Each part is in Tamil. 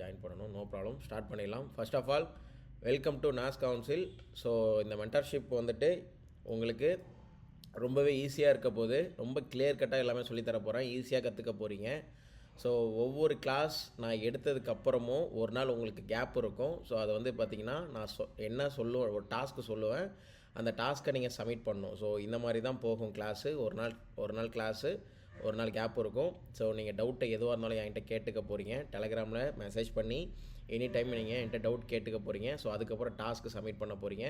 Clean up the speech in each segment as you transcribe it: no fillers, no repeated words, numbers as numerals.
ஜாயின் பண்ணணும். நோ ப்ராப்ளம், ஸ்டார்ட் பண்ணிடலாம். First of all welcome to நாஸ் கவுன்சில். ஸோ இந்த மென்டர்ஷிப் வந்துட்டு உங்களுக்கு ரொம்பவே ஈஸியாக இருக்க போது, ரொம்ப கிளியர் கட்டாக எல்லாமே சொல்லித்தர போகிறேன். ஈஸியாக கற்றுக்க போகிறீங்க. ஸோ ஒவ்வொரு கிளாஸ் நான் எடுத்ததுக்கப்புறமும் ஒரு நாள் உங்களுக்கு கேப் இருக்கும். ஸோ அதை வந்து பார்த்திங்கன்னா நான் என்ன சொல்லுவேன், ஒரு டாஸ்க்கு சொல்லுவேன், அந்த டாஸ்க்கை நீங்கள் சப்மிட் பண்ணணும். ஸோ இந்த மாதிரி தான் போகும் கிளாஸு. ஒரு நாள் கிளாஸு, ஒரு நாள் கேப் இருக்கும். ஸோ நீங்கள் டவுட்டை எதுவாக இருந்தாலும் என்கிட்ட கேட்டுக்க போகிறீங்க. டெலகிராமில் மெசேஜ் பண்ணி எனி டைம் நீங்கள் என்கிட்ட டவுட் கேட்டுக்க போகிறீங்க. ஸோ அதுக்கப்புறம் டாஸ்க்கு சப்மிட் பண்ண போகிறீங்க.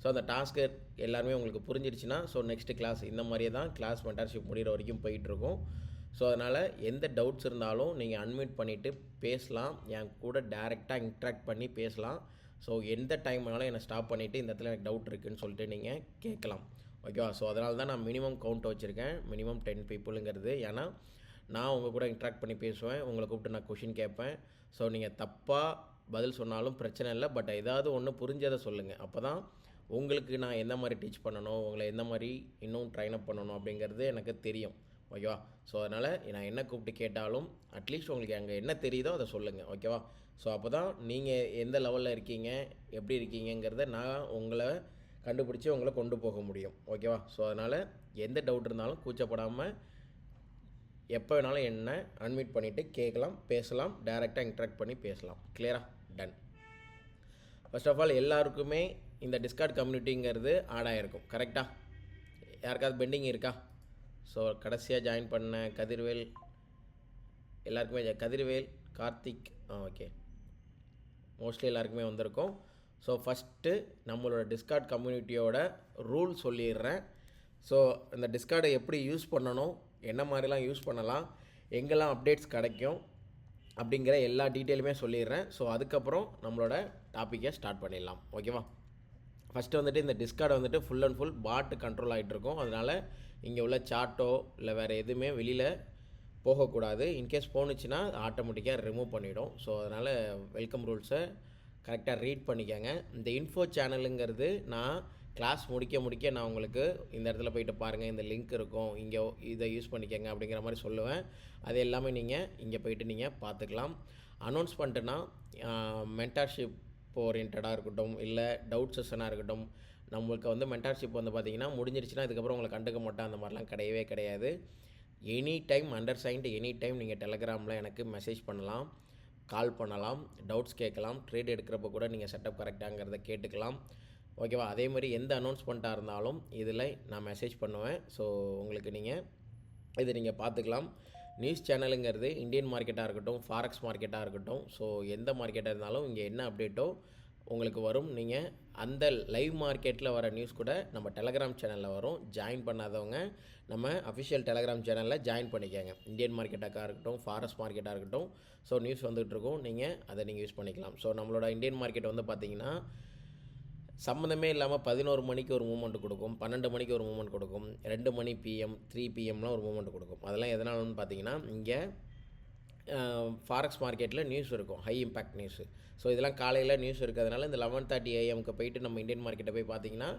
ஸோ அந்த டாஸ்க்கு எல்லாருமே உங்களுக்கு புரிஞ்சிருச்சுன்னா ஸோ நெக்ஸ்ட்டு கிளாஸ் இந்த மாதிரியே தான் கிளாஸ் மென்டர்ஷிப் முடிகிற வரைக்கும் போயிட்டுருக்கும். ஸோ அதனால் எந்த டவுட்ஸ் இருந்தாலும் நீங்கள் அன்மியூட் பண்ணிவிட்டு பேசலாம். என் கூட டைரெக்டாக இன்ட்ராக்ட் பண்ணி பேசலாம். ஸோ எந்த டைம் வேணாலும் என்னை ஸ்டாப் பண்ணிவிட்டு இந்த இடத்துல எனக்கு டவுட் இருக்குதுன்னு சொல்லிட்டு நீங்கள் கேட்கலாம். ஓகேவா? ஸோ அதனால தான் நான் மினிமம் கவுண்ட் வச்சுருக்கேன், மினிமம் 10 பீப்புளுங்கிறது. ஏன்னா நான் உங்கள் கூட இன்ட்ராக்ட் பண்ணி பேசுவேன், உங்களை கூப்பிட்டு நான் கொஷின் கேட்பேன். ஸோ நீங்கள் தப்பாக பதில் சொன்னாலும் பிரச்சனை இல்லை, பட் ஏதாவது ஒன்று புரிஞ்சதை சொல்லுங்கள். அப்போ தான் உங்களுக்கு நான் எந்த மாதிரி டீச் பண்ணணும், உங்களை எந்த மாதிரி இன்னும் ட்ரைன் அப் பண்ணணும் அப்படிங்கிறது எனக்கு தெரியும். ஓகேவா? ஸோ அதனால் நான் என்ன கூப்பிட்டு கேட்டாலும் அட்லீஸ்ட் உங்களுக்கு அங்கே என்ன தெரியுதோ அதை சொல்லுங்கள். ஓகேவா? ஸோ அப்போ தான் நீங்கள் எந்த லெவலில் இருக்கீங்க, எப்படி இருக்கீங்கிறத நான் உங்களை கண்டுபிடிச்சி உங்களை கொண்டு போக முடியும். ஓகேவா? ஸோ அதனால் எந்த டவுட் இருந்தாலும் கூச்சப்படாமல் எப்போ வேணாலும் என்ன அன்மியூட் பண்ணிவிட்டு கேட்கலாம், பேசலாம், டைரெக்டாக இன்ட்ராக்ட் பண்ணி பேசலாம். கிளியரா? டன். ஃபர்ஸ்ட் ஆஃப் ஆல் எல்லாருக்குமே இந்த டிஸ்கார்ட் கம்யூனிட்டிங்கிறது ஆட் ஆகிருக்கும். கரெக்டாக? யாருக்காவது பெண்டிங் இருக்கா? ஸோ கடைசியாக ஜாயின் பண்ண கதிர்வேல் எல்லாருக்குமே, கதிர்வேல், கார்த்திக், ஓகே, மோஸ்ட்லி எல்லாருக்குமே வந்திருக்கும். ஸோ ஃபஸ்ட்டு நம்மளோட டிஸ்கார்ட் கம்யூனிட்டியோட ரூல் சொல்லிடுறேன். ஸோ இந்த டிஸ்கார்டை எப்படி யூஸ் பண்ணணும், என்ன மாதிரிலாம் யூஸ் பண்ணலாம், எங்கெல்லாம் அப்டேட்ஸ் கிடைக்கும் அப்படிங்கிற எல்லா டீட்டெயிலுமே சொல்லிடுறேன். ஸோ அதுக்கப்புறம் நம்மளோட டாப்பிக்கை ஸ்டார்ட் பண்ணிடலாம். ஓகேவா? ஃபஸ்ட்டு வந்துட்டு இந்த டிஸ்கார்டை வந்துட்டு ஃபுல் அண்ட் ஃபுல் பாட்டு கண்ட்ரோல் ஆகிட்டுருக்கும். அதனால் இங்கே உள்ள சார்ட்டோ இல்லை வேறு எதுவுமே வெளியில் போகக்கூடாது. இன்கேஸ் போணுச்சுன்னா ஆட்டோமேட்டிக்காக ரிமூவ் பண்ணிவிடும். ஸோ அதனால் வெல்கம் ரூல்ஸை கரெக்டாக ரீட் பண்ணிக்கோங்க. இந்த இன்ஃபோ சேனலுங்கிறது நான் கிளாஸ் முடிக்க நான் உங்களுக்கு இந்த இடத்துல போய்ட்டு பாருங்கள், இந்த லிங்க் இருக்கும், இங்கே இதை யூஸ் பண்ணிக்கோங்க அப்படிங்கிற மாதிரி சொல்லுவேன். அது எல்லாமே நீங்கள் இங்கே போய்ட்டு நீங்கள் பார்த்துக்கலாம். அனௌன்ஸ் பண்ணிட்டுனா மென்டார்ஷிப் ஓரியன்டாக இருக்கட்டும், இல்லை டவுட் செஷனாக இருக்கட்டும், நம்மளுக்கு வந்து மென்டார்ஷிப் வந்து பார்த்திங்கன்னா முடிஞ்சிருச்சுன்னா இதுக்கப்புறம் உங்களை கண்டுக்க மாட்டேன், அந்த மாதிரிலாம் கிடையவே கிடையாது. எனி டைம் அண்டர்சைன்டு எனி டைம் நீங்கள் டெலகிராமில் எனக்கு மெசேஜ் பண்ணலாம், கால் பண்ணலாம், டவுட்ஸ் கேட்கலாம், ட்ரேட் எடுக்கிறப்ப கூட நீங்கள் செட்டப் கரெக்டாங்கிறத கேட்டுக்கலாம். ஓகேவா? அதே மாதிரி எந்த அனௌன்ஸ்மெண்ட்டாக இருந்தாலும் இதில் நான் மெசேஜ் பண்ணுவேன். ஸோ உங்களுக்கு இது நீங்கள் பார்த்துக்கலாம். நியூஸ் சேனலுங்கிறது இந்தியன் மார்க்கெட்டாக இருக்கட்டும், ஃபாரெக்ஸ் மார்க்கெட்டாக இருக்கட்டும், ஸோ எந்த மார்க்கெட்டாக இருந்தாலும் இங்கே என்ன அப்டேட்டோ உங்களுக்கு வரும். நீங்கள் அந்த லைவ் மார்க்கெட்டில் வர நியூஸ் கூட நம்ம டெலகிராம் சேனலில் வரும். ஜாயின் பண்ணாதவங்க நம்ம அஃபிஷியல் டெலகிராம் சேனலில் ஜாயின் பண்ணிக்கோங்க. இந்தியன் மார்க்கெட்டாக இருக்கட்டும், ஃபாரெஸ்ட் மார்க்கெட்டாக இருக்கட்டும், ஸோ நியூஸ் வந்துகிட்ருக்கும், அதை நீங்கள் யூஸ் பண்ணிக்கலாம். ஸோ நம்மளோட இந்தியன் மார்க்கெட் வந்து பார்த்திங்கன்னா சம்மந்தமே இல்லாமல் 11 மணிக்கு ஒரு மூமெண்ட் கொடுக்கும், 12 மணிக்கு ஒரு மூமெண்ட் கொடுக்கும், 2 மணி PM 3 PMலாம் ஒரு மூமெண்ட் கொடுக்கும். அதெல்லாம் எதனாலன்னு பார்த்தீங்கன்னா இங்கே ஃபாரெக்ஸ் மார்க்கெட்டில் நியூஸ் இருக்கும், ஹை இம்பேக்ட் நியூஸு. ஸோ இதெல்லாம் காலையில் நியூஸ் இருக்கிறதுனால இந்த 11:30 AM போயிட்டு நம்ம இந்தியன் மார்க்கெட்டை போய் பார்த்திங்கன்னா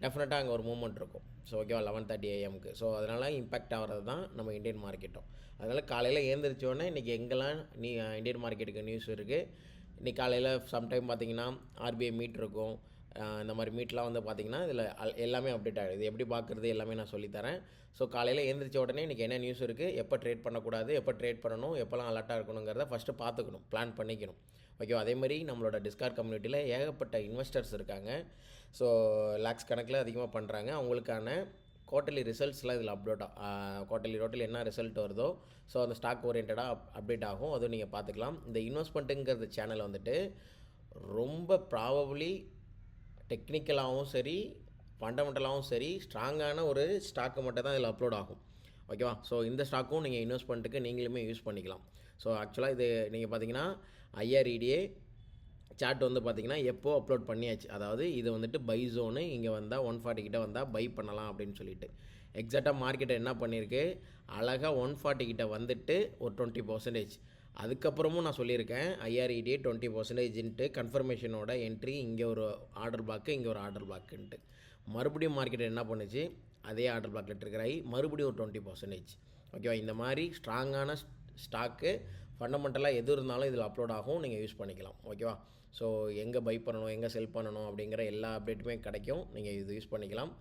டெஃபினட்டாக அங்கே ஒரு மூமெண்ட் இருக்கும். ஸோ ஓகேவா? 11:30 AM. ஸோ அதனால் இம்பேக்ட் ஆகிறது தான் நம்ம இந்தியன் மார்க்கெட்டும். அதனால் காலையில் ஏந்திரிச்சோடனே இன்றைக்கி எங்கெல்லாம் இந்தியன் மார்க்கெட்டுக்கு நியூஸ் இருக்குது. இன்றைக்கி காலையில் சம்டைம் பார்த்திங்கன்னா RBI மீட் இருக்கும். இந்த மாதிரி மீட்லாம் வந்து பார்த்திங்கன்னா இதில் எல்லாமே அப்டேட் ஆகிடுது. எப்படி பார்க்குறது எல்லாமே நான் சொல்லித்தரேன். ஸோ காலையில் எழுந்திரிச்ச உடனே இன்றைக்கி என்ன நியூஸ் இருக்குது, எப்போ ட்ரேட் பண்ணக்கூடாது, எப்போ ட்ரேட் பண்ணணும், எப்போல்லாம் அலர்ட்டாக இருக்கணுங்கிறத ஃபஸ்ட்டு பார்த்துக்கணும், பிளான் பண்ணிக்கணும். ஓகேவா? அதேமாதிரி நம்மளோட டிஸ்கார்ட் கம்யூனிட்டியில் ஏகப்பட்ட இன்வெஸ்டர்ஸ் இருக்காங்க. ஸோ லேக்ஸ் கணக்கில் அதிகமாக பண்ணுறாங்க. அவங்களுக்கான குவார்ட்டர்லி ரிசல்ட்ஸ்லாம் இதில் குவார்ட்டர்லி என்ன ரிசல்ட் வருதோ ஸோ அந்த ஸ்டாக் ஓரியன்டாக அப்டேட் ஆகும். அதுவும் நீங்கள் பார்த்துக்கலாம். இந்த இன்வெஸ்ட்மெண்ட்டுங்கிறது சேனல் வந்துட்டு ரொம்ப ப்ராபப்ளி டெக்னிக்கலாகவும் சரி, ஃபண்டமெண்டலாகவும் சரி, ஸ்ட்ராங்கான ஒரு ஸ்டாக்கு மட்டும் தான் இதில் அப்லோட் ஆகும். ஓகேவா? ஸோ இந்த ஸ்டாக்கும் நீங்கள் இன்வெஸ்ட்மெண்ட்டுக்கு நீங்களுமே யூஸ் பண்ணிக்கலாம். ஸோ ஆக்சுவலாக இது நீங்கள் பார்த்தீங்கன்னா IREDA சார்ட் வந்து பார்த்திங்கன்னா எப்போ அப்லோட் பண்ணியாச்சு. அதாவது இது வந்துட்டு பை ஜோனு, இங்கே வந்தால் 140 கிட்ட வந்தால் பை பண்ணலாம் அப்படின்னு சொல்லிட்டு எக்ஸாக்டாக மார்க்கெட்டை என்ன பண்ணியிருக்கு, அழகாக 140 கிட்ட வந்துட்டு ஒரு 20%. அதுக்கப்புறமும் நான் சொல்லியிருக்கேன் IREDA 20%ன்ட்டு கன்ஃபர்மேஷனோட என்ட்ரி, இங்கே ஒரு ஆர்டர் பிளாக்கு, இங்கே ஒரு ஆர்டர் பிளாக்குன்ட்டு. மறுபடியும் மார்க்கெட் என்ன பண்ணுச்சு, அதே ஆர்டர் பிளாக்கில் ட்ரிகர் ஆகி மறுபடியும் ஒரு 20%. ஓகேவா? இந்த மாதிரி ஸ்ட்ராங்கான ஸ்டாக்கு ஃபண்டமெண்டலாக எது இருந்தாலும் இதில் அப்லோட் ஆகும், நீங்கள் யூஸ் பண்ணிக்கலாம். ஓகேவா? ஸோ எங்கே பை பண்ணணும், எங்கே செல் பண்ணணும் அப்படிங்கிற எல்லா அப்டேட்டுமே கிடைக்கும், நீங்கள் இது யூஸ் பண்ணிக்கலாம்.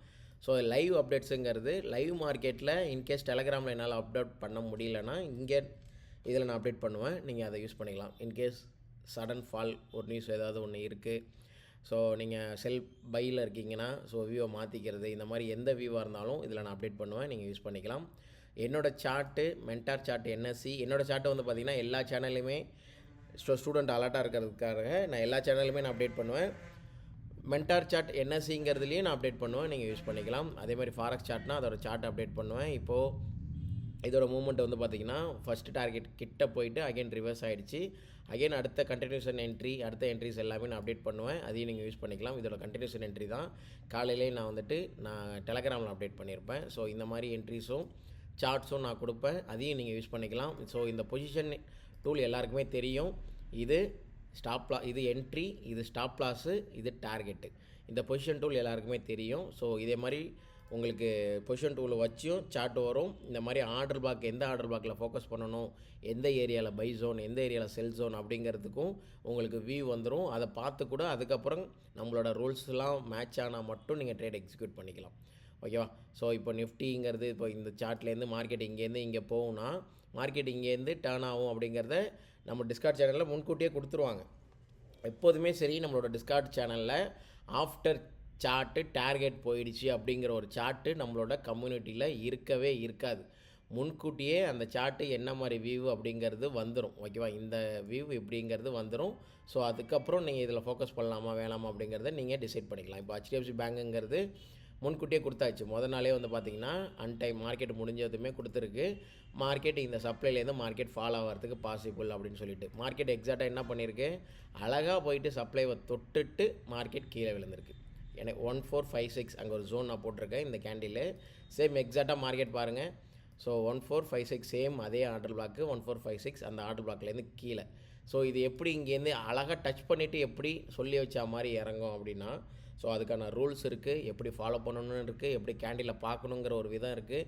ஸோ லைவ் அப்டேட்ஸுங்கிறது லைவ் மார்க்கெட்டில் இன்கேஸ் டெலகிராமில் என்னால் அப்டேட் பண்ண முடியலன்னா இங்கே இதில் நான் அப்டேட் பண்ணுவேன், நீங்கள் அதை யூஸ் பண்ணிக்கலாம். இன்கேஸ் சடன் ஃபால் ஒரு நியூஸ் ஏதாவது ஒன்று இருக்குது, ஸோ நீங்கள் செல் பையில் இருக்கீங்கன்னா ஸோ வியூவை மாற்றிக்கிறது, இந்த மாதிரி எந்த வியூவாக இருந்தாலும் இதில் நான் அப்டேட் பண்ணுவேன், நீங்கள் யூஸ் பண்ணிக்கலாம். என்னோடய சார்ட்டு மென்டார் சார்ட் என்எஸ்சி, என்னோடய சார்ட்டை வந்து பார்த்திங்கன்னா எல்லா சேனல்லையுமே ஸ்டூடெண்ட் அலர்ட்டாக இருக்கிறதுக்காக நான் எல்லா சேனல்லையுமே நான் அப்டேட் பண்ணுவேன். மென்டார் சார்ட் என்எஸ்சிங்கிறதுலேயும் நான் அப்டேட் பண்ணுவேன், நீங்கள் யூஸ் பண்ணிக்கலாம். அதேமாதிரி ஃபாரக்ஸ் சார்ட்னா அதோட சார்ட் அப்டேட் பண்ணுவேன். இப்போது இதோட மூவ்மெண்ட் வந்து பார்த்திங்கன்னா ஃபஸ்ட்டு டார்கெட் கிட்ட போயிட்டு அகைன் ரிவர்ஸ் ஆகிடுச்சு. அகைன் அடுத்த கண்டினியூஷன் என்ட்ரி, அடுத்த என்ட்ரிஸ் எல்லாமே நான் அப்டேட் பண்ணுவேன், அதையும் நீங்கள் யூஸ் பண்ணிக்கலாம். இதோட கண்டினியூஷன் என்ட்ரி தான் காலையிலே நான் டெலகிராமில் அப்டேட் பண்ணியிருப்பேன். ஸோ இந்த மாதிரி என்ட்ரிஸும் சார்ட்ஸும் நான் கொடுப்பேன், அதையும் நீங்கள் யூஸ் பண்ணிக்கலாம். ஸோ இந்த பொசிஷன் டூல் எல்லாருக்குமே தெரியும். இது இது என்ட்ரி, இது ஸ்டாப் லாஸு, இது டார்கெட்டு. இந்த பொசிஷன் டூல் எல்லாருக்குமே தெரியும். ஸோ இதே மாதிரி உங்களுக்கு பொசிஷன் டூலை வச்சும் சார்ட் வரும். இந்த மாதிரி ஆர்டர் பிளாக், எந்த ஆர்டர் பிளாக்கில் ஃபோக்கஸ் பண்ணணும், எந்த ஏரியாவில் பை ஜோன், எந்த ஏரியாவில் செல் ஜோன் அப்படிங்கிறதுக்கும் உங்களுக்கு வியூ வந்துடும். அதை பார்த்து கூட அதுக்கப்புறம் நம்மளோட ரூல்ஸ்லாம் மேட்ச் ஆனால் மட்டும் நீங்கள் ட்ரேட் எக்ஸிக்யூட் பண்ணிக்கலாம். ஓகேவா? ஸோ இப்போ நிஃப்டிங்கிறது இப்போ இந்த சார்ட்லேருந்து மார்க்கெட் இங்கேருந்து இங்கே போகும்னா மார்க்கெட் இங்கேருந்து டேர்ன் ஆகும் அப்படிங்கிறத நம்ம டிஸ்கார்ட் சேனலில் முன்கூட்டியே கொடுத்துருவாங்க. எப்போதுமே சரி, நம்மளோட டிஸ்கார்ட் சேனலில் ஆஃப்டர் சார்ட்டு டார்கெட் போயிடுச்சு அப்படிங்கிற ஒரு சார்ட்டு நம்மளோட கம்யூனிட்டியில் இருக்கவே இருக்காது. முன்கூட்டியே அந்த சார்ட்டு என்ன மாதிரி வியூ அப்படிங்கிறது வந்துடும். ஓகேவா? இந்த வியூ இப்படிங்கிறது வந்துடும். ஸோ அதுக்கப்புறம் நீங்கள் இதில் ஃபோக்கஸ் பண்ணலாமா வேணாமா அப்படிங்கிறத நீங்கள் டிசைட் பண்ணிக்கலாம். இப்போ HDFC பேங்குங்கிறது முன்கூட்டியே கொடுத்தாச்சு. முதல் நாளே வந்து பார்த்திங்கன்னா அன்டைம் மார்க்கெட் முடிஞ்சதுமே கொடுத்துருக்கு. மார்க்கெட் இந்த சப்ளைலேருந்து மார்க்கெட் ஃபால் ஆகிறதுக்கு பாசிபிள் அப்படின்னு சொல்லிட்டு மார்க்கெட் எக்ஸாக்டாக என்ன பண்ணியிருக்கு, அழகாக போயிட்டு சப்ளைவை தொட்டுட்டு மார்க்கெட் கீழே விழுந்திருக்கு. எனக்கு 1456 அங்கே ஒரு ஜோன் நான் போட்டிருக்கேன். இந்த கேண்டில் சேம் எக்ஸாக்டாக மார்க்கெட் பாருங்கள். ஸோ 1456 சேம் அதே ஆர்டர் பிளாக்கு 1456 அந்த ஆர்டர் பிளாக்லேருந்து கீழே. ஸோ இது எப்படி இங்கேருந்து அழகாக டச் பண்ணிவிட்டு எப்படி சொல்லி வச்சா மாதிரி இறங்கும் அப்படின்னா, ஸோ அதுக்கான ரூல்ஸ் இருக்குது, எப்படி ஃபாலோ பண்ணணும்னு இருக்குது, எப்படி கேண்டிலில் பார்க்கணுங்கிற ஒரு விதம் இருக்குது.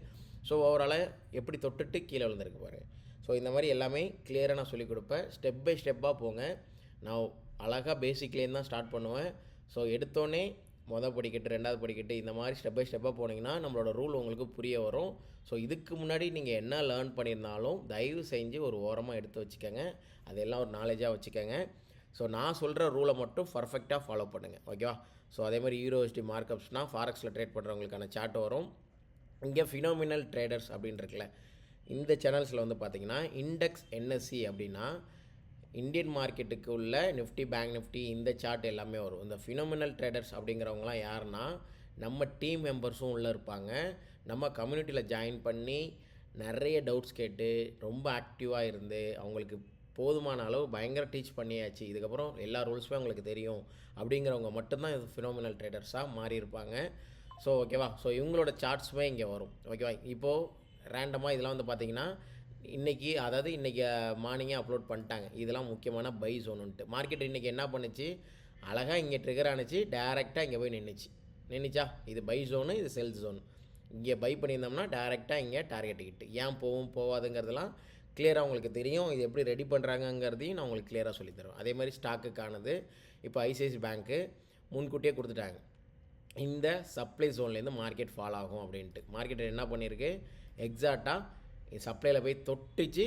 ஸோ ஓவராலாக எப்படி தொட்டுட்டு கீழே விழுந்திருக்கு பாருங்கள். ஸோ இந்த மாதிரி எல்லாமே கிளியராக நான் சொல்லிக் கொடுப்பேன். ஸ்டெப் பை ஸ்டெப்பாக போங்க. நான் அழகாக பேசிக்லேருந்து தான் ஸ்டார்ட் பண்ணுவேன். ஸோ எடுத்தோடனே மொதல் படிக்கட்டு, ரெண்டாவது படிக்கட்டு, இந்த மாதிரி ஸ்டெப் பை ஸ்டெப்பாக போனீங்கன்னா நம்மளோட ரூல் உங்களுக்கு புரிய வரும். ஸோ இதுக்கு முன்னாடி நீங்கள் என்ன லேர்ன் பண்ணியிருந்தாலும் தயவு செஞ்சு ஒரு ஓரமாக எடுத்து வச்சுக்கோங்க, அதெல்லாம் ஒரு நாலேஜாக வச்சுக்கோங்க. ஸோ நான் சொல்கிற ரூலை மட்டும் பர்ஃபெக்டாக ஃபாலோ பண்ணுங்கள். ஓகேவா? ஸோ அதே மாதிரி யூரோஎஸ்டி மார்க்கப்ஸ்னால் ஃபாரெக்ஸில் ட்ரேட் பண்ணுறவங்களுக்கான சார்ட் வரும். இங்கே ஃபினோமினல் ட்ரேடர்ஸ் அப்படின்னு இருக்குல்ல, இந்த சேனல்ஸில் வந்து பார்த்திங்கன்னா இண்டெக்ஸ் என்எஸ்சி அப்படின்னா இந்தியன் மார்க்கெட்டுக்கு உள்ள நிஃப்டி, பேங்க் நிஃப்டி, இந்த சார்ட் எல்லாமே வரும். இந்த ஃபினோமினல் ட்ரேடர்ஸ் அப்படிங்கிறவங்களாம் யாருன்னா நம்ம டீம் மெம்பர்ஸும் உள்ளே இருப்பாங்க. நம்ம கம்யூனிட்டியில் ஜாயின் பண்ணி நிறைய டவுட்ஸ் கேட்டு ரொம்ப ஆக்டிவாக இருந்து அவங்களுக்கு போதுமான அளவு பயங்கர டீச் பண்ணியாச்சு, இதுக்கப்புறம் எல்லா ரூல்ஸுமே அவங்களுக்கு தெரியும் அப்படிங்கிறவங்க மட்டும்தான் இது ஃபினோமினல் ட்ரேடர்ஸாக மாறி இருப்பாங்க. ஸோ ஓகேவா? ஸோ இவங்களோட சார்ட்ஸுமே இங்கே வரும். ஓகேவா? இப்போது ரேண்டமாக இதெல்லாம் வந்து பார்த்திங்கன்னா இன்றைக்கி மார்னிங்கே அப்லோட் பண்ணிட்டாங்க. இதெல்லாம் முக்கியமான பை ஜோனுன்ட்டு. மார்க்கெட் இன்றைக்கி என்ன பண்ணுச்சு, அழகாக இங்கே ட்ரிகர் ஆனிச்சு, டேரெக்டாக இங்கே போய் நின்றுச்சா, இது பை ஜோனு, இது செல் ஜோன். இங்கே பை பண்ணியிருந்தோம்னா டேரெக்டாக இங்கே டார்கெட் கிட்டு ஏன் போகாதுங்கிறதுலாம் கிளியராக உங்களுக்கு தெரியும். இது எப்படி ரெடி பண்ணுறாங்கங்கிறதையும் நான் உங்களுக்கு கிளியராக சொல்லித்தருவேன். அதே மாதிரி ஸ்டாக்குக்கானது இப்போ ஐசிஐசி பேங்க்கு முன்கூட்டியே கொடுத்துட்டாங்க, இந்த சப்ளை ஜோன்லேருந்து மார்க்கெட் ஃபால் ஆகும் அப்படின்ட்டு. மார்க்கெட் என்ன பண்ணியிருக்கு, எக்ஸாக்டாக சப்ளையில் போய் தொட்டுச்சு,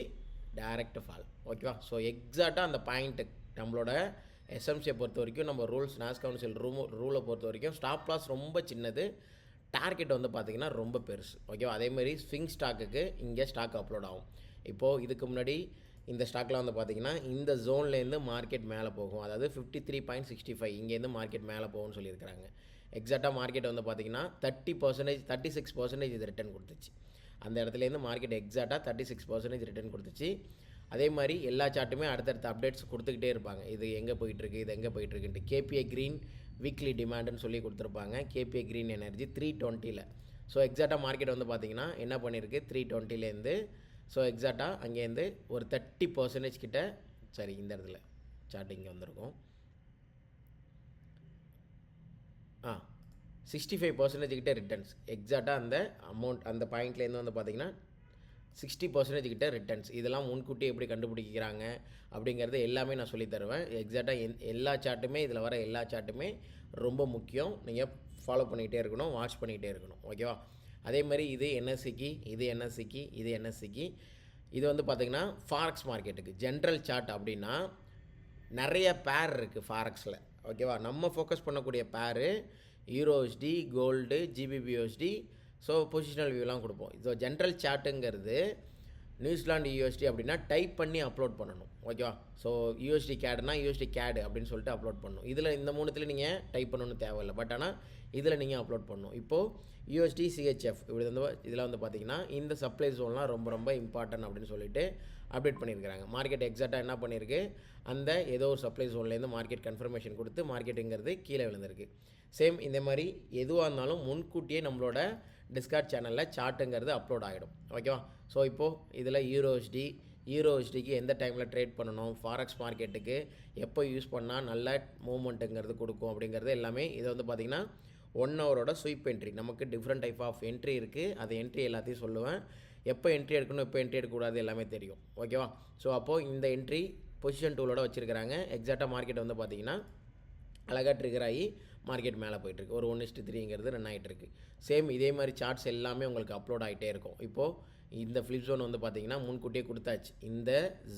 டைரக்ட் ஃபால். ஓகேவா? ஸோ எக்ஸாக்டாக அந்த பாயிண்ட்டு நம்மளோட எஸ்எம்சியை பொறுத்த வரைக்கும், நம்ம ரூல்ஸ் நாஸ் கவுன்சில் ரூலை பொறுத்த வரைக்கும் ஸ்டாப் லாஸ் ரொம்ப சின்னது, டார்கெட் வந்து பார்த்திங்கன்னா ரொம்ப பெருசு. ஓகேவா? அதேமாதிரி ஸ்விங் ஸ்டாக்குக்கு இங்கே ஸ்டாக் அப்லோட் ஆகும். இப்போது இதுக்கு முன்னாடி இந்த ஸ்டாக்கில் வந்து பார்த்திங்கன்னா இந்த ஜோன்லேருந்து மார்க்கெட் மேலே போகும், அதாவது 53.65 இங்கேருந்து மார்க்கெட் மேலே போகும்னு சொல்லியிருக்கிறாங்க. எக்ஸாக்டாக மார்க்கெட் வந்து பார்த்திங்கன்னா 30%, 36% இது ரிட்டர்ன் கொடுத்துச்சு. அந்த இடத்துலேருந்து மார்க்கெட் எக்ஸாக்டாக 36% ரிட்டர்ன் கொடுத்துச்சு. அதே மாதிரி எல்லா சார்ட்டுமே அடுத்தடுத்த அப்டேட்ஸ் கொடுத்துக்கிட்டே இருப்பாங்க, இது எங்கே போயிட்டுருக்கு, இது எங்கே போயிட்டுருக்குன்ட்டு. கேபிஐ க்ரீன் வீக்லி டிமாண்டுன்னு சொல்லி கொடுத்துருப்பாங்க. KPI green energy 320. ஸோ எக்ஸாக்டாக மார்க்கெட் வந்து பார்த்திங்கன்னா என்ன பண்ணியிருக்கு, 320லேருந்து ஸோ எக்ஸாக்டாக அங்கேருந்து ஒரு 30% கிட்ட, சரி இந்த இடத்துல சார்ட் இங்கே வந்திருக்கும், 65% கிட்ட ரிட்டர்ன்ஸ் எக்ஸாக்டாக அந்த அமௌண்ட் அந்த பாயிண்ட்லேருந்து வந்து பார்த்திங்கன்னா 60% கிட்ட ரிட்டர்ன்ஸ். இதெல்லாம் முன்கூட்டி எப்படி கண்டுபிடிக்கிறாங்க அப்படிங்கிறது எல்லாமே நான் சொல்லி தருவேன். எக்ஸாக்டாக எல்லா சார்ட்டுமே இதில் வர எல்லா சார்ட்டுமே ரொம்ப முக்கியம். நீங்கள் ஃபாலோ பண்ணிக்கிட்டே இருக்கணும், வாட்ச் பண்ணிக்கிட்டே இருக்கணும். ஓகேவா? அதே மாதிரி இது என்எஸ்சிக்கு, இது என்எஸ்சிக்கு, இது என்எஸ்சிக்கு. இது வந்து பார்த்திங்கன்னா ஃபாரெக்ஸ் மார்க்கெட்டுக்கு. ஜென்ரல் சார்ட் அப்படின்னா நிறைய பேர் இருக்குது ஃபாரெக்ஸில். ஓகேவா? நம்ம ஃபோக்கஸ் பண்ணக்கூடிய பேரு யூரோஎஸ்டி, கோல்டு, ஜிபிபியூஎஸ்டி, ஸோ பொசிஷனல் வியூலாம் கொடுப்போம். ஸோ ஜென்ரல் சார்ட்டுங்கிறது நியூசிலாந்து யூஎஸ்டி அப்படின்னா டைப் பண்ணி அப்லோட் பண்ணணும். ஓகேவா? ஸோ யூஎஸ்டி கேடுனா யூஎஸ்டி கேடு அப்படின்னு சொல்லிட்டு அப்லோட் பண்ணணும். இதில் இந்த மூணுத்தில் நீங்கள் டைப் பண்ணணும்னு தேவையில்லை. பட் ஆனால் இதில் நீங்கள் அப்லோட் பண்ணணும். இப்போது யூஎஸ்டி சிஹெச்எஃப் இப்படி வந்து இதில் வந்து பார்த்திங்கன்னா இந்த சப்ளை ஜோன்லாம் ரொம்ப ரொம்ப இம்பார்ட்டன்ட் அப்படின்னு சொல்லிட்டு அப்டேட் பண்ணியிருக்கிறாங்க. மார்க்கெட் எக்ஸாக்டாக என்ன பண்ணியிருக்கு, அந்த ஏதோ ஒரு சப்ளை ஜோன்லேருந்து மார்க்கெட் கன்ஃபர்மேஷன் கொடுத்து மார்க்கெட்டுங்கிறது கீழே விழுந்திருக்கு. சேம் இந்த மாதிரி எதுவாக இருந்தாலும் முன்கூட்டியே நம்மளோட டிஸ்கார்ட் சேனலில் சார்ட்டுங்கிறது அப்லோட் ஆகிடும். ஓகேவா? ஸோ இப்போது இதில் யூரோஎஸ்டிக்கு எந்த டைமில் ட்ரேட் பண்ணணும், ஃபாரெக்ஸ் மார்க்கெட்டுக்கு எப்போ யூஸ் பண்ணால் நல்ல மூவ்மெண்ட்டுங்கிறது கொடுக்கும் அப்படிங்கிறது எல்லாமே. இதை வந்து பார்த்திங்கன்னா 1 ஹவரோட ஸ்வீப் என்ட்ரி. நமக்கு டிஃப்ரெண்ட் டைப் ஆஃப் என்ட்ரி இருக்குது. அது என்ட்ரி எல்லாத்தையும் சொல்லுவேன். எப்போ என்ட்ரி எடுக்கணும், எப்போ என்ட்ரி எடுக்கக்கூடாது எல்லாமே தெரியும். ஓகேவா? ஸோ அப்போது இந்த என்ட்ரி பொசிஷன் டூலோட வச்சுருக்கிறாங்க. எக்ஸாக்டாக மார்க்கெட் வந்து பார்த்திங்கன்னா அழகாக ட்ரிகர் ஆகி மார்க்கெட் மேலே போயிட்டுருக்கு. ஒரு 1:3 ரன் ஆகிட்டுருக்கு. சேம் இதே மாதிரி சார்ட்ஸ் எல்லாமே உங்களுக்கு அப்லோட் ஆகிட்டே இருக்கும். இப்போது இந்த ஃப்ளிப் ஜோன் வந்து பார்த்திங்கன்னா முன்கூட்டியே கொடுத்தாச்சு. இந்த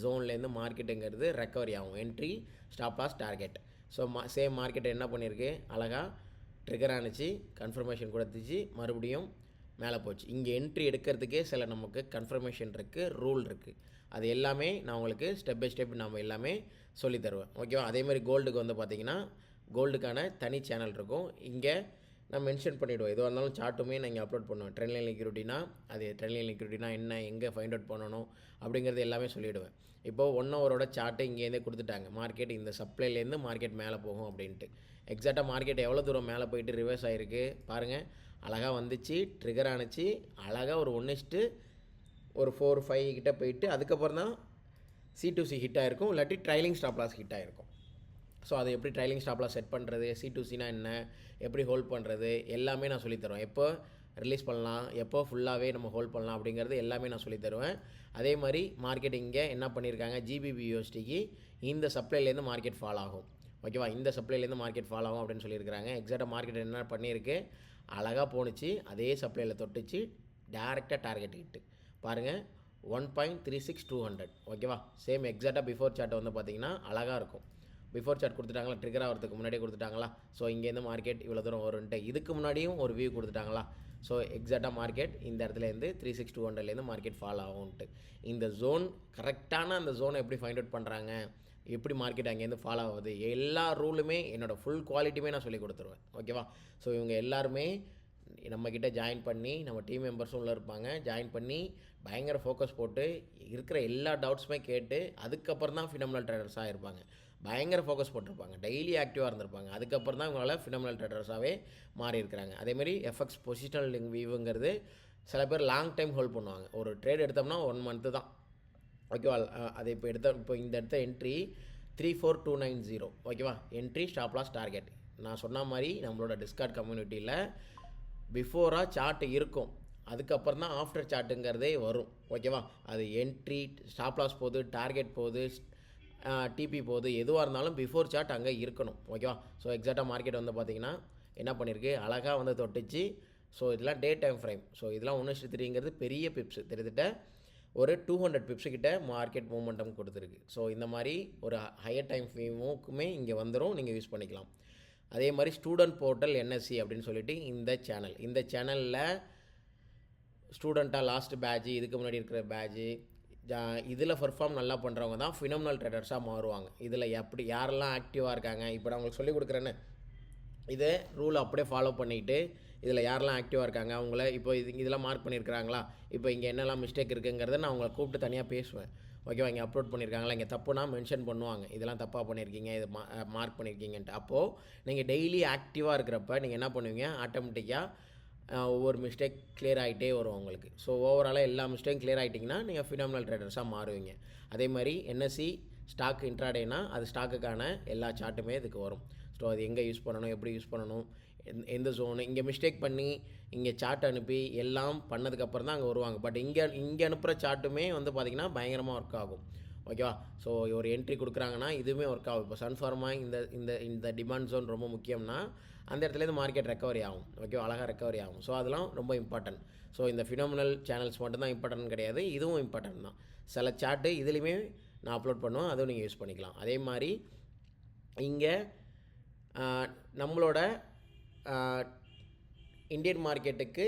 ஜோன்லேருந்து மார்க்கெட்டுங்கிறது ரெக்கவரி ஆகும். Entry, stop loss, target. So same market என்ன பண்ணியிருக்கு, அழகாக ட்ரிகர் ஆனிச்சு, கன்ஃபர்மேஷன் கொடுத்துச்சு, மறுபடியும் மேலே போச்சு. இங்கே என்ட்ரி எடுக்கிறதுக்கே சில நமக்கு கன்ஃபர்மேஷன் இருக்குது, ரூல் இருக்குது. அது எல்லாமே நான் உங்களுக்கு ஸ்டெப் பை ஸ்டெப் நம்ம எல்லாமே சொல்லி தருவேன். ஓகேவா? அதேமாதிரி கோல்டுக்கு வந்து பார்த்திங்கன்னா கோல்டுக்கான தனி சேனல் இருக்கும். இங்கே நான் மென்ஷன் பண்ணிவிடுவேன். எதுவாக இருந்தாலும் சார்ட்டுமே நான் இங்கே அப்லோட் பண்ணுவேன். ட்ரெண்ட் லைன் லிக்விடிட்டினா அது ட்ரெண்ட் லைன் லிக்விடிட்டினா என்ன, எங்கே ஃபைண்ட் அவுட் பண்ணணும் அப்படிங்கிறது எல்லாமே சொல்லிவிடுவேன். இப்போது 1 ஹவரோட சார்ட்டு இங்கேருந்தே கொடுத்துட்டாங்க. மார்க்கெட் இந்த சப்ளைலேருந்து மார்க்கெட் மேலே போகும் அப்படின்ட்டு. எக்ஸாக்டாக மார்க்கெட் எவ்வளோ தூரம் மேலே போயிட்டு ரிவர்ஸ் ஆகிருக்கு பாருங்கள். அழகாக வந்துச்சு, ட்ரிகர் ஆனிச்சு, அழகாக ஒரு 1:4-5 கிட்டே போயிட்டு அதுக்கப்புறம் தான் C2C ஹிட் ஆகிருக்கும், இல்லாட்டி ட்ரைலிங் ஸ்டாப் லாஸ் ஹிட் ஆகிருக்கும். ஸோ அது எப்படி ட்ரைலிங் ஸ்டாப் லாஸ் செட் பண்ணுறது, C2Cனா என்ன, எப்படி ஹோல்ட் பண்ணுறது எல்லாமே நான் சொல்லித்தருவேன். எப்போ ரிலீஸ் பண்ணலாம், எப்போ ஃபுல்லாகவே நம்ம ஹோல்ட் பண்ணலாம் அப்படிங்கிறது எல்லாமே நான் சொல்லித்தருவேன். அதே மாதிரி மார்க்கெட் இங்கே என்ன பண்ணியிருக்காங்க, GBPUSDக்கு இந்த சப்ளைலேருந்து மார்க்கெட் ஃபால் ஆகும். ஓகேவா? இந்த சப்ளைலேருந்து மார்க்கெட் ஃபால் ஆகும் அப்படின்னு சொல்லியிருக்கிறாங்க. எக்ஸாக்டாக மார்க்கெட் என்ன பண்ணியிருக்கு, அழகாக போணுச்சு, அதே சப்ளையில் தொட்டுச்சு, டேரெக்டாக டார்கெட் ஹிட்டு பாருங்கள் 1.36200. ஓகேவா? சேம் எக்ஸாக்டாக பிஃபோர் சார்ட் வந்து பார்த்திங்கன்னா அழகாக இருக்கும். பிஃபோர் சார்ட் கொடுத்துட்டாங்களா, ட்ரிகர் ஆகிறதுக்கு முன்னாடியே கொடுத்துட்டாங்களா. ஸோ இங்கேருந்து மார்க்கெட் இவ்வளோ தூரம் வரும்ன்ட்டு இதுக்கு முன்னாடியும் ஒரு வியூ கொடுத்துட்டாங்களா. ஸோ எக்ஸாக்டாக மார்க்கெட் இந்த இடத்துலேருந்து 36200லேருந்து மார்க்கெட் ஃபால் ஆகும்ன்ட்டு இந்த ஜோன் கரெக்டான அந்த ஜோனை எப்படி ஃபைண்ட் அவுட் பண்ணுறாங்க, எப்படி மார்க்கெட் அங்கேருந்து ஃபாலோ ஆகுது, எல்லா ரூலுமே என்னோடய ஃபுல் குவாலிட்டியுமே நான் சொல்லி கொடுத்துருவேன். ஓகேவா? ஸோ இவங்க எல்லாருமே நம்மக்கிட்ட ஜாயின் பண்ணி, நம்ம டீம் மெம்பர்ஸும் உள்ளே இருப்பாங்க, ஜாயின் பண்ணி பயங்கர ஃபோக்கஸ் போட்டு இருக்கிற எல்லா டவுட்ஸுமே கேட்டு அதுக்கப்புறம் தான் ஃபினாமினல் ட்ரேடர்ஸாக இருப்பாங்க. பயங்கர ஃபோக்கஸ் போட்டிருப்பாங்க, டெய்லி ஆக்டிவாக இருந்திருப்பாங்க. அதுக்கப்புறம் தான் இவங்களால் ஃபினாமினல் ட்ரேடர்ஸாகவே மாறி இருக்கிறாங்க. அதேமாதிரி எஃப்எக்ஸ் பொசிஷனல் வியூங்கிறது சில பேர் லாங் டைம் ஹோல்ட் பண்ணுவாங்க. ஒரு ட்ரேட் எடுத்தோம்னா 1 மந்த்து தான். ஓகேவா? அதை இப்போ இந்த இடத்த என்ட்ரி 34290. ஓகேவா? Entry, stop loss, target. நான் சொன்ன மாதிரி நம்மளோட டிஸ்கார்ட் கம்யூனிட்டியில் பிஃபோராக சார்ட் இருக்கும், அதுக்கப்புறம் தான் ஆஃப்டர் சார்ட்டுங்கிறதே வரும். ஓகேவா? அது என்ட்ரி, ஸ்டாப் லாஸ் போகுது, டார்கெட் போகுது, டிபி போகுது, எதுவாக இருந்தாலும் பிஃபோர் சார்ட் அங்கே இருக்கணும். ஓகேவா? ஸோ எக்ஸாக்டாக மார்க்கெட் வந்து பார்த்திங்கன்னா என்ன பண்ணியிருக்கு, அழகாக வந்து தொட்டுச்சு. ஸோ இதெல்லாம் டே டைம் ஃப்ரேம். ஸோ இதெல்லாம் 1:3 பெரிய பிப்ஸ், கிட்டத்தட்ட ஒரு 200 பிப்ஸு கிட்ட மார்க்கெட் மூமெண்டம் கொடுத்துருக்கு. ஸோ இந்த மாதிரி ஒரு ஹையர் டைம் ஃப்ரேமுக்குமே இங்கே வந்துடும், நீங்கள் யூஸ் பண்ணிக்கலாம். அதே மாதிரி ஸ்டூடெண்ட் போர்ட்டல் என்எஸ்சி அப்படின்னு சொல்லிட்டு இந்த சேனலில் ஸ்டூடெண்ட்டாக லாஸ்ட் பேட்ஜ், இதுக்கு முன்னாடி இருக்கிற பேட்ஜு, இதில் பர்ஃபார்ம் நல்லா பண்ணுறவங்க தான் ஃபினாமினல் ட்ரேடர்ஸாக மாறுவாங்க. இதில் யாரெல்லாம் ஆக்டிவாக இருக்காங்க, இப்போ நான் உங்களுக்கு சொல்லிக் கொடுக்குறேன்னு இதை ரூலை அப்படியே ஃபாலோ பண்ணிவிட்டு இதில் யாரெல்லாம் ஆக்டிவாக இருக்காங்க அவங்கள இப்போ இதெல்லாம் மார்க் பண்ணியிருக்கிறாங்களா, இப்போ இங்கே என்னெல்லாம் மிஸ்டேக் இருக்குங்கிறத நான் அவங்கள கூப்பிட்டு தனியாக பேசுவேன். ஓகேவா? இங்கே அப்லோட் பண்ணியிருக்காங்களா, இங்கே தப்புனா மென்ஷன் பண்ணுவாங்க, இதெல்லாம் தப்பாக பண்ணியிருக்கீங்க, இது மார்க் பண்ணியிருக்கீங்கன்ட்டு. அப்போது நீங்கள் டெய்லி ஆக்டிவாக இருக்கிறப்ப நீங்கள் என்ன பண்ணுவீங்க, ஆட்டோமேட்டிக்காக ஒவ்வொரு மிஸ்டேக் கிளியர் ஆகிட்டே வரும் உங்களுக்கு. ஸோ ஓவராலாக எல்லா மிஸ்டேக்கும் கிளியர் ஆகிட்டிங்கன்னா நீங்கள் ஃபினாமினல் ட்ரேடர்ஸாக மாறுவீங்க. அதே மாதிரி என்எஸ்சி ஸ்டாக் இன்ட்ராடேனா அது ஸ்டாக்குக்கான எல்லா சார்ட்டுமே இதுக்கு வரும். ஸோ அது எங்கே யூஸ் பண்ணணும், எப்படி யூஸ் பண்ணணும், எந்த ஜோனு, இங்கே மிஸ்டேக் பண்ணி இங்கே சார்ட் அனுப்பி எல்லாம் பண்ணதுக்கப்புறம் தான் அங்கே வருவாங்க. பட் இங்கே அனுப்புகிற சார்ட்டுமே வந்து பார்த்திங்கன்னா பயங்கரமாக ஒர்க் ஆகும். ஓகேவா? ஸோ ஒரு என்ட்ரி கொடுக்குறாங்கன்னா இதுவுமே ஒர்க் ஆகும். இப்போ சன்ஃபார்மா இந்த இந்த இந்த டிமாண்ட் ஜோன் ரொம்ப முக்கியம்னா அந்த இடத்துலேருந்து மார்க்கெட் ரெக்கவரி ஆகும். ஓகேவா? அழகாக ரெக்கவரி ஆகும். ஸோ அதெல்லாம் ரொம்ப இம்பார்ட்டன்ட். ஸோ இந்த ஃபினாமினல் சேனல்ஸ் மட்டும்தான் இம்பார்ட்டன்ட் கிடையாது, இதுவும் இம்பார்ட்டன்ட் தான். சில சார்ட்டு இதுலேயுமே நான் அப்லோட் பண்ணுவோம், அதுவும் நீங்கள் யூஸ் பண்ணிக்கலாம். அதே மாதிரி இங்கே நம்மளோட இந்தியன் மார்க்கெட்டுக்கு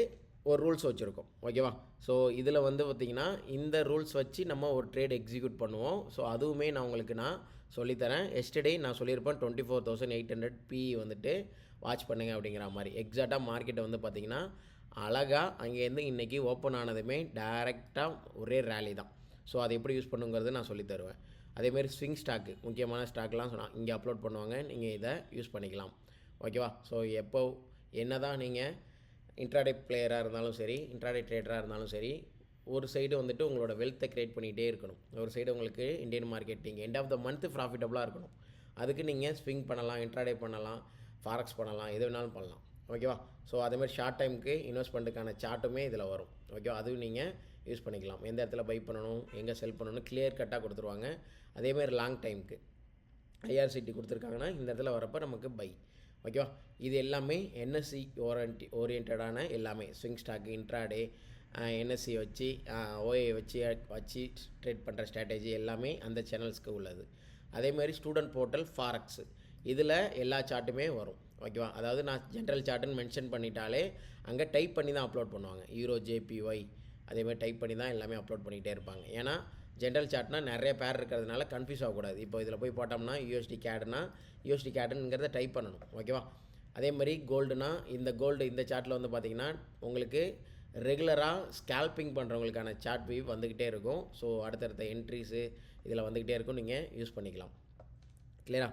ஒரு ரூல்ஸ் வச்சுருக்கோம். ஓகேவா? ஸோ இதில் வந்து பார்த்திங்கன்னா இந்த ரூல்ஸ் வச்சு நம்ம ஒரு ட்ரேட் எக்ஸிக்யூட் பண்ணுவோம். ஸோ அதுவுமே நான் உங்களுக்கு சொல்லித்தரேன். எஸ்டர்டே நான் சொல்லியிருப்பேன் 24,800 PE வந்துட்டு வாட்ச் பண்ணுங்கள் அப்படிங்கிற மாதிரி. எக்ஸாக்டாக மார்க்கெட்டை வந்து பார்த்திங்கன்னா அழகாக அங்கேருந்து இன்றைக்கி ஓப்பன் ஆனதுமே டைரெக்டாக ஒரே ரேலி தான். ஸோ அதை எப்படி யூஸ் பண்ணுங்கிறது நான் சொல்லித்தருவேன். அதேமாதிரி ஸ்விங் ஸ்டாக்கு, முக்கியமான ஸ்டாக்லாம் இங்கே அப்லோட் பண்ணுவாங்க, நீங்கள் இதை யூஸ் பண்ணிக்கலாம். ஓகேவா? ஸோ எப்போ என்ன தான் நீங்கள் இன்ட்ராடே பிளேயராக இருந்தாலும் சரி, இன்ட்ராடே ட்ரேடராக இருந்தாலும் சரி, ஒரு சைடு வந்துட்டு உங்களோட வெல்த்தை க்ரியேட் பண்ணிகிட்டே இருக்கணும். ஒரு சைடு உங்களுக்கு Indian marketing end of the month ப்ராஃபிட்டபுளாக இருக்கணும். அதுக்கு நீங்கள் ஸ்விங் பண்ணலாம், இன்ட்ராடே பண்ணலாம், ஃபாரெக்ஸ் பண்ணலாம், எது வேணாலும் பண்ணலாம். ஓகேவா? ஸோ அதேமாதிரி ஷார்ட் டைமுக்கு இன்வெஸ்ட்மெண்ட்டுக்கான சார்ட்டுமே இதில் வரும். ஓகேவா? அதுவும் நீங்கள் யூஸ் பண்ணிக்கலாம். எந்த இடத்துல பை பண்ணணும், எங்கே செல் பண்ணணும் கிளியர் கட்டாக கொடுத்துருவாங்க. அதேமாதிரி லாங் டைமுக்கு ஐஆர்சிடி கொடுத்துருக்காங்கன்னா இந்த இடத்துல வரப்போ நமக்கு பை. ஓகேவா? இது எல்லாமே என்எஸ்சி ஓரியன்டான எல்லாமே ஸ்விங் ஸ்டாக்கு, இன்ட்ராடே, என்எஸ்சி வச்சு ஓஏ வச்சு ட்ரேட் பண்ணுற ஸ்ட்ராட்டஜி எல்லாமே அந்த சேனல்ஸ்க்கு உள்ளது. அதேமாதிரி ஸ்டூடெண்ட் போர்ட்டல் ஃபாரெக்ஸு, இதில் எல்லா சார்ட்டுமே வரும். ஓகேவா? அதாவது நான் ஜென்ரல் சார்ட்டுன்னு மென்ஷன் பண்ணிட்டாலே அங்கே டைப் பண்ணி தான் அப்லோட் பண்ணுவாங்க. யூரோ, ஜேபிஒய் அதேமாதிரி டைப் பண்ணி தான் எல்லாமே அப்லோட் பண்ணிகிட்டே இருப்பாங்க. ஏன்னா ஜென்ரல் சார்ட்னா நிறைய பேர் இருக்கிறதுனால கன்ஃபியூஸ் ஆகக்கூடாது. இப்போ இதில் போய் போட்டோம்னா யூஎஸ்டி கேடுங்கிறத டைப் பண்ணணும். ஓகேவா? அதே மாதிரி கோல்டுனா இந்த சார்ட்டில் வந்து பார்த்திங்கன்னா உங்களுக்கு ரெகுலராக ஸ்கேல்பிங் பண்ணுறவங்களுக்கான சார்ட் வியூ வந்துக்கிட்டே இருக்கும். ஸோ அடுத்தடுத்த என்ட்ரிஸு இதில் வந்துக்கிட்டே இருக்கும், நீங்கள் யூஸ் பண்ணிக்கலாம். கிளியரா?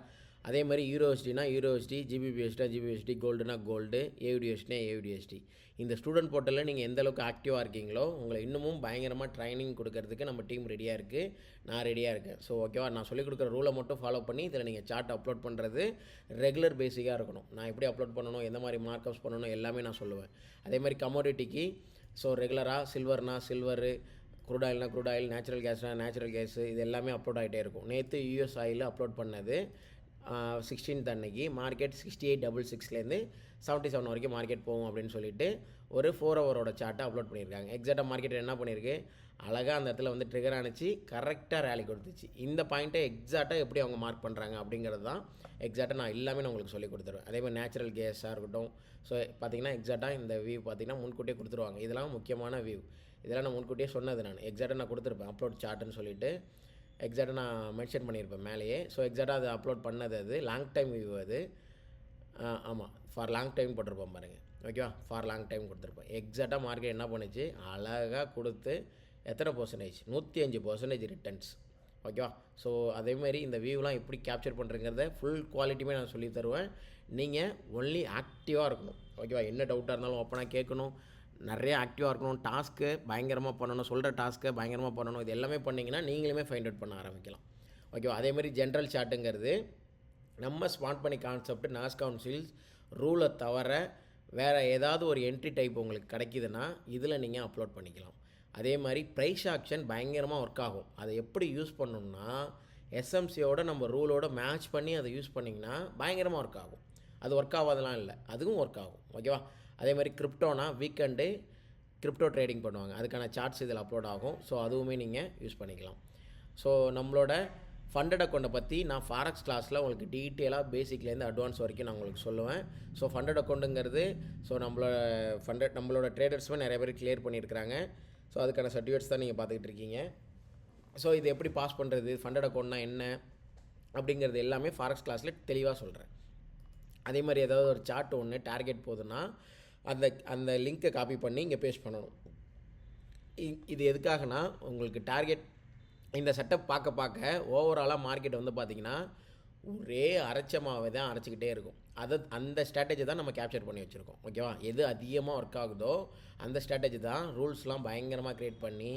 அதே மாதிரி யூரோஎஸ்டி, ஜிபிபிஎஸ்டி, கோல்டுனா கோல்டு, ஏவிடிஎஸ்டி. இந்த ஸ்டூடெண்ட் போர்ட்டலில் நீங்கள் எந்த அளவுக்கு ஆக்டிவாக இருக்கீங்களோ உங்களை இன்னமும் பயங்கரமாக ட்ரைனிங் கொடுக்கறதுக்கு நம்ம டீம் ரெடியாக இருக்குது, நான் ரெடியாக இருக்கேன். ஸோ ஓகேவா? நான் சொல்லிக் கொடுக்குற ரூலை மட்டும் ஃபாலோ பண்ணி இதில் நீங்கள் சார்ட் அப்லோட் பண்ணுறது ரெகுலர் பேசிக்காக இருக்கணும். நான் எப்படி அப்லோட் பண்ணணும், எந்த மாதிரி மார்க்அப்ஸ் பண்ணணும் எல்லாமே நான் சொல்லுவேன். அதே மாதிரி கமோடிட்டிக்கு ஸோ ரெகுலராக silver, crude oil, natural gas இது எல்லாமே அப்லோட் ஆகிட்டே இருக்கும். நேற்று யூஎஸ் ஆயில் அப்லோட் பண்ணது 16th அன்னைக்கு மார்க்கெட் 6866லேருந்து 77 வரைக்கும் மார்க்கெட் போகும் அப்படின்னு சொல்லிட்டு ஒரு 4 ஹவரோட சார்ட்டை அப்லோட் பண்ணியிருக்காங்க. எக்ஸாக்டாக மார்க்கெட் என்ன பண்ணியிருக்கு, அழகாக அந்த இடத்துல வந்து ட்ரிகர் ஆனிச்சு, கரெக்டாக ரேலி கொடுத்துச்சு. இந்த பாயிண்ட்டை எக்ஸாக்டாக எப்படி அவங்க மார்க் பண்ணுறாங்க அப்படிங்கிறது தான் எக்ஸாக்டாக நான் எல்லாமே நான் உங்களுக்கு சொல்லி கொடுத்துருவேன். அதேமாதிரி நேச்சுரல் கேஸாக இருக்கட்டும். ஸோ பார்த்திங்கன்னா எக்ஸாக்டாக இந்த வியூ பார்த்திங்கன்னா முன்கூட்டியே கொடுத்துருவாங்க. இதெல்லாம் முக்கியமான வியூ, இதெல்லாம் நான் முன்கூட்டியே சொன்னது. எக்ஸாக்டாக நான் கொடுத்துருப்பேன் அப்லோட் சார்ட்டுன்னு சொல்லிட்டு எக்ஸாக்டாக நான் மென்ஷன் பண்ணியிருப்பேன் மேலேயே. ஸோ எக்ஸாக்டாக அது அப்லோட் பண்ணது, அது லாங் டைம் வியூ அது. ஆமாம், ஃபார் லாங் டைம் போட்டிருப்போம் பாருங்கள். ஓகேவா? ஃபார் லாங் டைம் கொடுத்துருப்போம். எக்ஸாக்டாக மார்க்கெட் என்ன பண்ணிச்சு, அழகாக கொடுத்து எத்தனை பர்சன்டேஜ், 105% ரிட்டர்ன்ஸ். ஓகேவா? ஸோ அதேமாதிரி இந்த வியூலாம் எப்படி கேப்சர் பண்ணுறங்கிறத ஃபுல் குவாலிட்டியுமே நான் சொல்லி தருவேன். நீங்கள் ஒன்லி ஆக்டிவாக இருக்கணும். ஓகேவா? என்ன டவுட்டாக இருந்தாலும் ஓப்பனாக கேட்கணும், நிறைய ஆக்டிவாக இருக்கணும், டாஸ்க்கு பயங்கரமாக பண்ணணும், சொல்கிற டாஸ்க்கை பயங்கரமாக பண்ணணும். இது எல்லாமே பண்ணிங்கன்னா நீங்களுமே ஃபைண்ட் அவுட் பண்ண ஆரம்பிக்கலாம். ஓகேவா? அதேமாதிரி ஜென்ரல் சார்ட்டுங்கிறது நம்ம ஸ்மார்ட் மணி கான்செப்ட் நாஸ் கவுன்சில்ஸ் ரூலை தவிர வேறு ஏதாவது ஒரு என்ட்ரி டைப் உங்களுக்கு கிடைக்கிதுன்னா இதில் நீங்கள் அப்லோட் பண்ணிக்கலாம். அதே மாதிரி ப்ரைஸ் ஆக்ஷன் பயங்கரமாக ஒர்க் ஆகும். அதை எப்படி யூஸ் பண்ணணும்னா எஸ்எம்சியோட நம்ம ரூலோட மேட்ச் பண்ணி அதை யூஸ் பண்ணிங்கன்னா பயங்கரமாக ஒர்க் ஆகும். அது ஒர்க் ஆகாதெல்லாம் இல்லை, அதுவும் ஒர்க் ஆகும். ஓகேவா? அதே மாதிரி கிரிப்டோனா வீக்கெண்டு கிரிப்டோ ட்ரேடிங் பண்ணுவாங்க, அதுக்கான சார்ட்ஸ் இதில் அப்லோட் ஆகும். ஸோ அதுவுமே நீங்கள் யூஸ் பண்ணிக்கலாம். ஸோ நம்மளோட ஃபண்டட் அக்கௌண்ட்டை பற்றி நான் ஃபாரெக்ஸ் கிளாஸில் உங்களுக்கு டீட்டெயிலாக பேசிக்லேருந்து அட்வான்ஸ் வரைக்கும் நான் உங்களுக்கு சொல்லுவேன். ஸோ ஃபண்டட் அக்கௌண்ட்டுங்கிறது ஸோ நம்மளோட ட்ரேடர்ஸுமே நிறைய பேர் கிளியர் பண்ணியிருக்கிறாங்க. ஸோ அதுக்கான சர்டிஃபிகேட்ஸ் தான் நீங்கள் பார்த்துக்கிட்டு இருக்கீங்க. ஸோ இது எப்படி பாஸ் பண்ணுறது, ஃபண்டட் அக்கௌண்ட்னா என்ன அப்படிங்கிறது எல்லாமே ஃபாரெக்ஸ் கிளாஸில் தெளிவாக சொல்கிறேன். அதே மாதிரி ஏதாவது ஒரு சார்ட் ஒன்று டார்கெட் போகுதுன்னா அந்த லிங்க்கை காப்பி பண்ணி இங்கே பேஸ்ட் பண்ணணும். இது எதுக்காகனா உங்களுக்கு டார்கெட் இந்த செட்டப் பார்க்க ஓவராலாக மார்க்கெட் வந்து பார்த்திங்கன்னா ஒரே அரைச்சமாகவே தான் அரைச்சிக்கிட்டே இருக்கும். அந்த ஸ்ட்ராட்டஜி தான் நம்ம கேப்சர் பண்ணி வச்சுருக்கோம். ஓகேவா? எது அதிகமாக ஒர்க் ஆகுதோ அந்த ஸ்ட்ராட்டஜி தான் ரூல்ஸ்லாம் பயங்கரமாக க்ரியேட் பண்ணி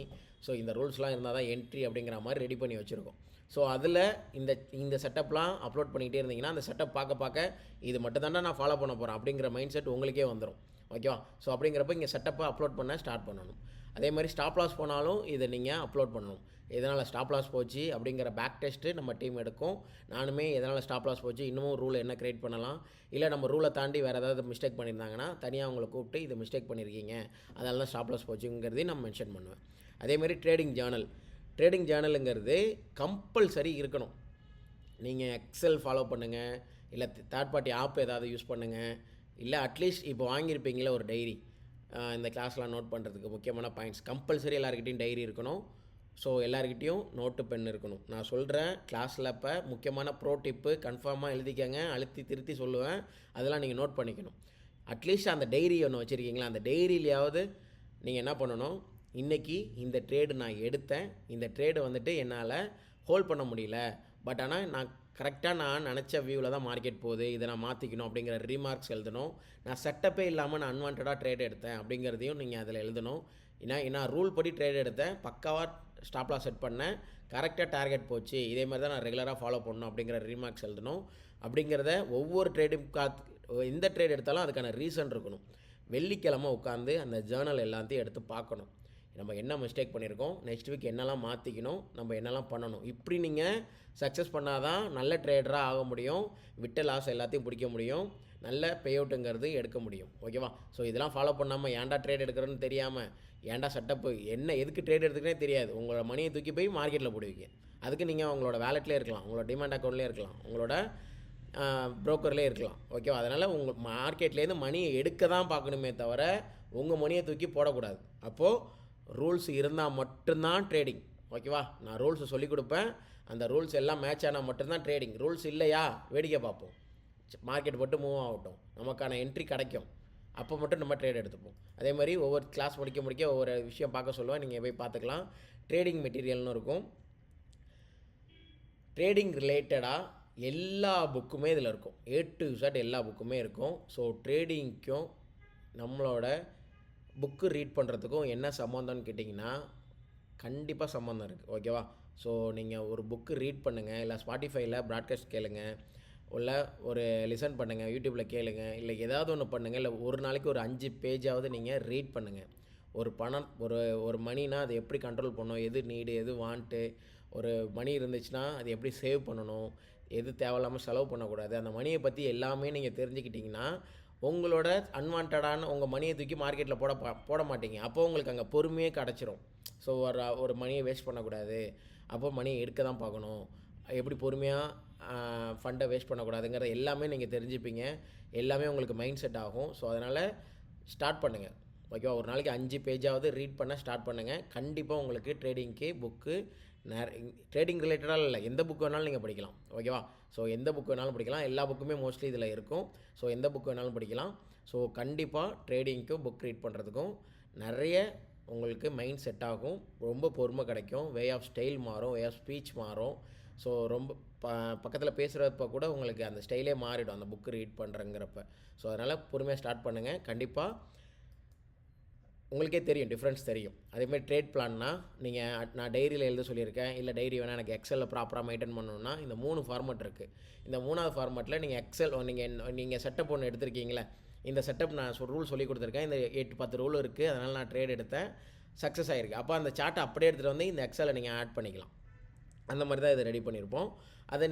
ஸோ இந்த ரூல்ஸ்லாம் இருந்தால் தான் என்ட்ரி அப்படிங்கிற மாதிரி ரெடி பண்ணி வச்சுருக்கோம். ஸோ அதில் இந்த இந்த செட்டப்லாம் அப்லோட் பண்ணிக்கிட்டே இருந்தீங்கன்னா அந்த செட்டப் பார்க்க இது மட்டும் தானே நான் ஃபாலோ பண்ண போகிறேன் அப்படிங்கிற மைண்ட் செட் உங்களுக்கே வந்துடும். ஓகேவா? ஸோ அப்படிங்கிறப்ப இங்கே செட்டப்பை அப்லோட் பண்ண ஸ்டார்ட் பண்ணணும். அதே மாதிரி ஸ்டாப் லாஸ் போனாலும் இதை நீங்கள் அப்லோட் பண்ணணும். எதனால் ஸ்டாப் லாஸ் போச்சு அப்படிங்கிற பேக் டெஸ்ட்டு நம்ம டீம் எடுக்கும். நானுமே எதனால் ஸ்டாப் லாஸ் போச்சு, இன்னமும் ரூல் என்ன க்ரியேட் பண்ணலாம், இல்லை நம்ம ரூலை தாண்டி வேறு ஏதாவது மிஸ்டேக் பண்ணியிருந்தாங்கன்னா தனியாக அவங்கள கூப்பிட்டு இது மிஸ்டேக் பண்ணியிருக்கீங்க, அதனால தான் ஸ்டாப் லாஸ் போச்சுங்கிறதையும் நான் மென்ஷன் பண்ணுவேன். அதேமாதிரி ட்ரேடிங் ஜேர்னலுங்கிறது கம்பல்சரி இருக்கணும். நீங்கள் எக்ஸல் ஃபாலோ பண்ணுங்கள், இல்லை தேர்ட் பார்ட்டி ஆப் ஏதாவது யூஸ் பண்ணுங்கள், இல்லை அட்லீஸ்ட் இப்போ வாங்கியிருப்பீங்களே ஒரு டைரி, இந்த கிளாஸ்லாம் நோட் பண்ணுறதுக்கு முக்கியமான பாயிண்ட்ஸ் கம்பல்சரி எல்லாருக்கிட்டையும் டைரி இருக்கணும். ஸோ எல்லாருக்கிட்டையும் நோட்டு பென் இருக்கணும். நான் சொல்கிறேன் கிளாஸில் இப்போ முக்கியமான ப்ரோ டிப்பு கன்ஃபார்மாக எழுதிக்கங்க, அழுத்தி திருத்தி சொல்லுவேன், அதெல்லாம் நீங்கள் நோட் பண்ணிக்கணும். அட்லீஸ்ட் அந்த டைரி ஒன்று வச்சுருக்கீங்களா, அந்த டைரியிலையாவது நீங்கள் என்ன பண்ணணும், இன்றைக்கி இந்த ட்ரேடு நான் எடுத்தேன், இந்த ட்ரேடு வந்துட்டு என்னால் ஹோல்ட் பண்ண முடியல, பட் ஆனால் நான் கரெக்டாக நான் நினச்ச வியூவில் தான் மார்க்கெட் போகுது, இதை நான் மாற்றிக்கணும் அப்படிங்கிற ரீமார்க்ஸ் எழுதணும். நான் செட்டப்பே இல்லாமல் நான் அன்வான்டாக ட்ரேட் எடுத்தேன் அப்படிங்கிறதையும் நீங்கள் அதில் எழுதணும். நான் ரூல் படி ட்ரேட் எடுத்தேன், பக்காவாக ஸ்டாப்லாஸ் செட் பண்ணேன், கரெக்டாக டார்கெட் போச்சு, இதே மாதிரி தான் நான் ரெகுலராக ஃபாலோ பண்ணணும் அப்படிங்கிற ரீமார்க்ஸ் எழுதணும். அப்படிங்கிறத ஒவ்வொரு ட்ரேடும் எந்த ட்ரேட் எடுத்தாலும் அதுக்கான ரீசன் இருக்கணும். வெள்ளிக்கிழமை உட்காந்து அந்த ஜேர்னல் எல்லாத்தையும் எடுத்து பார்க்கணும். நம்ம என்ன மிஸ்டேக் பண்ணியிருக்கோம், நெக்ஸ்ட் வீக் என்னெல்லாம் மாற்றிக்கணும், நம்ம என்னெல்லாம் பண்ணணும். இப்படி நீங்கள் சக்ஸஸ் பண்ணால் தான் நல்ல ட்ரேடராக ஆக முடியும், விட்ட லாஸ் எல்லாத்தையும் பிடிக்க முடியும், நல்ல பே அவுட்டுங்கிறது எடுக்க முடியும். ஓகேவா? ஸோ இதெல்லாம் ஃபாலோ பண்ணாமல் ஏன்டா ட்ரேட் எடுக்கிறோன்னு தெரியாமல், ஏன்டா செட்டப்பு என்ன எதுக்கு ட்ரேட் எடுத்துக்கிட்டே தெரியாது, உங்களோட மணியை தூக்கி போய் மார்க்கெட்டில் போடுவீங்க. அதுக்கு நீங்கள் உங்களோட வேலெட்லேயே இருக்கலாம், உங்களோட டிமாண்ட் அக்கௌண்ட்லேயே இருக்கலாம், உங்களோட ப்ரோக்கர்லேயே இருக்கலாம். ஓகேவா? அதனால் உங்கள் மார்க்கெட்லேருந்து மணியை எடுக்க தான் பார்க்கணுமே தவிர உங்கள் மணியை தூக்கி போடக்கூடாது. அப்போது ரூல்ஸ் இருந்தால் மட்டும்தான் ட்ரேடிங். ஓகேவா? நான் ரூல்ஸை சொல்லிக் கொடுப்பேன், அந்த ரூல்ஸ் எல்லாம் மேட்ச் ஆனால் மட்டும்தான் ட்ரேடிங். ரூல்ஸ் இல்லையா, வேடிக்கை பார்ப்போம், மார்க்கெட் மட்டும் மூவ் ஆகட்டும், நமக்கான என்ட்ரி கிடைக்கும், அப்போ மட்டும் நம்ம ட்ரேட் எடுத்துப்போம். அதே மாதிரி ஒவ்வொரு கிளாஸ் முடிக்க ஒவ்வொரு விஷயம் பார்க்க சொல்லுவேன், நீங்கள் போய் பார்த்துக்கலாம். ட்ரேடிங் மெட்டீரியல்னு இருக்கும், ட்ரேடிங் ரிலேட்டடாக எல்லா புக்குமே இதில் இருக்கும், A to Z எல்லா புக்குமே இருக்கும். ஸோ ட்ரேடிங்க்கும் நம்மளோட புக்கு ரீட் பண்ணுறதுக்கும் என்ன சம்மந்தம்னு கேட்டிங்கன்னா கண்டிப்பாக சம்மந்தம் இருக்குது. ஓகேவா? ஸோ நீங்கள் ஒரு புக்கு ரீட் பண்ணுங்கள், இல்லை ஸ்பாட்டிஃபைல ப்ராட்காஸ்ட் கேளுங்க, இல்லை ஒரு லிசன் பண்ணுங்கள், யூடியூப்பில் கேளுங்க, இல்லை ஏதாவது ஒன்று பண்ணுங்கள், இல்லை ஒரு நாளைக்கு ஒரு 5 பேஜாவது நீங்கள் ரீட் பண்ணுங்கள். ஒரு பணம் ஒரு மணினா அதை எப்படி கண்ட்ரோல் பண்ணணும், எது நீடு எது வாண்ட்டு, ஒரு மணி இருந்துச்சுன்னா அது எப்படி சேவ் பண்ணணும், எது தேவையில்லாமல் செலவு பண்ணக்கூடாது, அந்த மணியை பற்றி எல்லாமே நீங்கள் தெரிஞ்சுக்கிட்டிங்கன்னா உங்களோட அன்வான்டான உங்கள் மணியை தூக்கி மார்க்கெட்டில் போட மாட்டீங்க. அப்போ உங்களுக்கு அங்கே பொறுமையே கிடச்சிரும். ஸோ ஒரு மணியை வேஸ்ட் பண்ணக்கூடாது, அப்போ மணியை எடுக்க தான் பார்க்கணும், எப்படி பொறுமையாக ஃபண்டை வேஸ்ட் பண்ணக்கூடாதுங்கிறத எல்லாமே நீங்கள் தெரிஞ்சுப்பீங்க, எல்லாமே உங்களுக்கு மைண்ட் செட் ஆகும். ஸோ அதனால் ஸ்டார்ட் பண்ணுங்கள். ஓகேவா? ஒரு நாளைக்கு 5 பேஜாவது ரீட் பண்ண ஸ்டார்ட் பண்ணுங்கள். கண்டிப்பாக உங்களுக்கு ட்ரேடிங்க்கு புக்கு ட்ரேடிங் ரிலேட்டடாக இல்லை, எந்த புக் வேணாலும் நீங்கள் படிக்கலாம். ஓகேவா? ஸோ எந்த புக் வேணாலும் படிக்கலாம், எல்லா புக்குமே மோஸ்ட்லி இதில் இருக்கும். ஸோ எந்த புக் வேணாலும் படிக்கலாம். ஸோ கண்டிப்பாக ட்ரேடிங்க்கும் புக் ரீட் பண்ணுறதுக்கும் நிறைய உங்களுக்கு மைண்ட் செட் ஆகும், ரொம்ப பொறுமை கிடைக்கும், வே ஆஃப் ஸ்டைல் மாறும், வே ஆஃப் ஸ்பீச் மாறும். ஸோ ரொம்ப பக்கத்தில் பேசுகிறப்ப கூட உங்களுக்கு அந்த ஸ்டைலே மாறிடும் அந்த புக்கு ரீட் பண்ணுறங்கிறப்ப. ஸோ அதனால் பொறுமையாக ஸ்டார்ட் பண்ணுங்கள். கண்டிப்பாக உங்களுக்கே தெரியும், டிஃப்ரென்ஸ் தெரியும். அதேமாதிரி ட்ரேட் பிளான்னா நீங்கள் நான் டைரியில் எழுத சொல்லியிருக்கேன், இல்லை டைரி வேணால் எனக்கு எக்ஸலில் ப்ராப்பராக மெயின்டைன் பண்ணணுன்னா இந்த 3 ஃபார்மெட் இருக்குது. இந்த 3வது ஃபார்மெட்டில் நீங்கள் எக்ஸல் நீங்கள் செட்டப் ஒன்று எடுத்திருக்கீங்களே, இந்த செட்டப் நான் ரூல் சொல்லி கொடுத்துருக்கேன், இந்த 8-10 ரூல் இருக்குது, அதனால் நான் ட்ரேட் எடுத்தேன், சக்ஸஸ் ஆகிருக்கு. அப்போ அந்த சார்ட்டை அப்படியே எடுத்துகிட்டு வந்து இந்த எக்ஸலை நீங்கள் ஆட் பண்ணிக்கலாம். அந்த மாதிரி தான் இதை ரெடி பண்ணியிருப்போம். இதை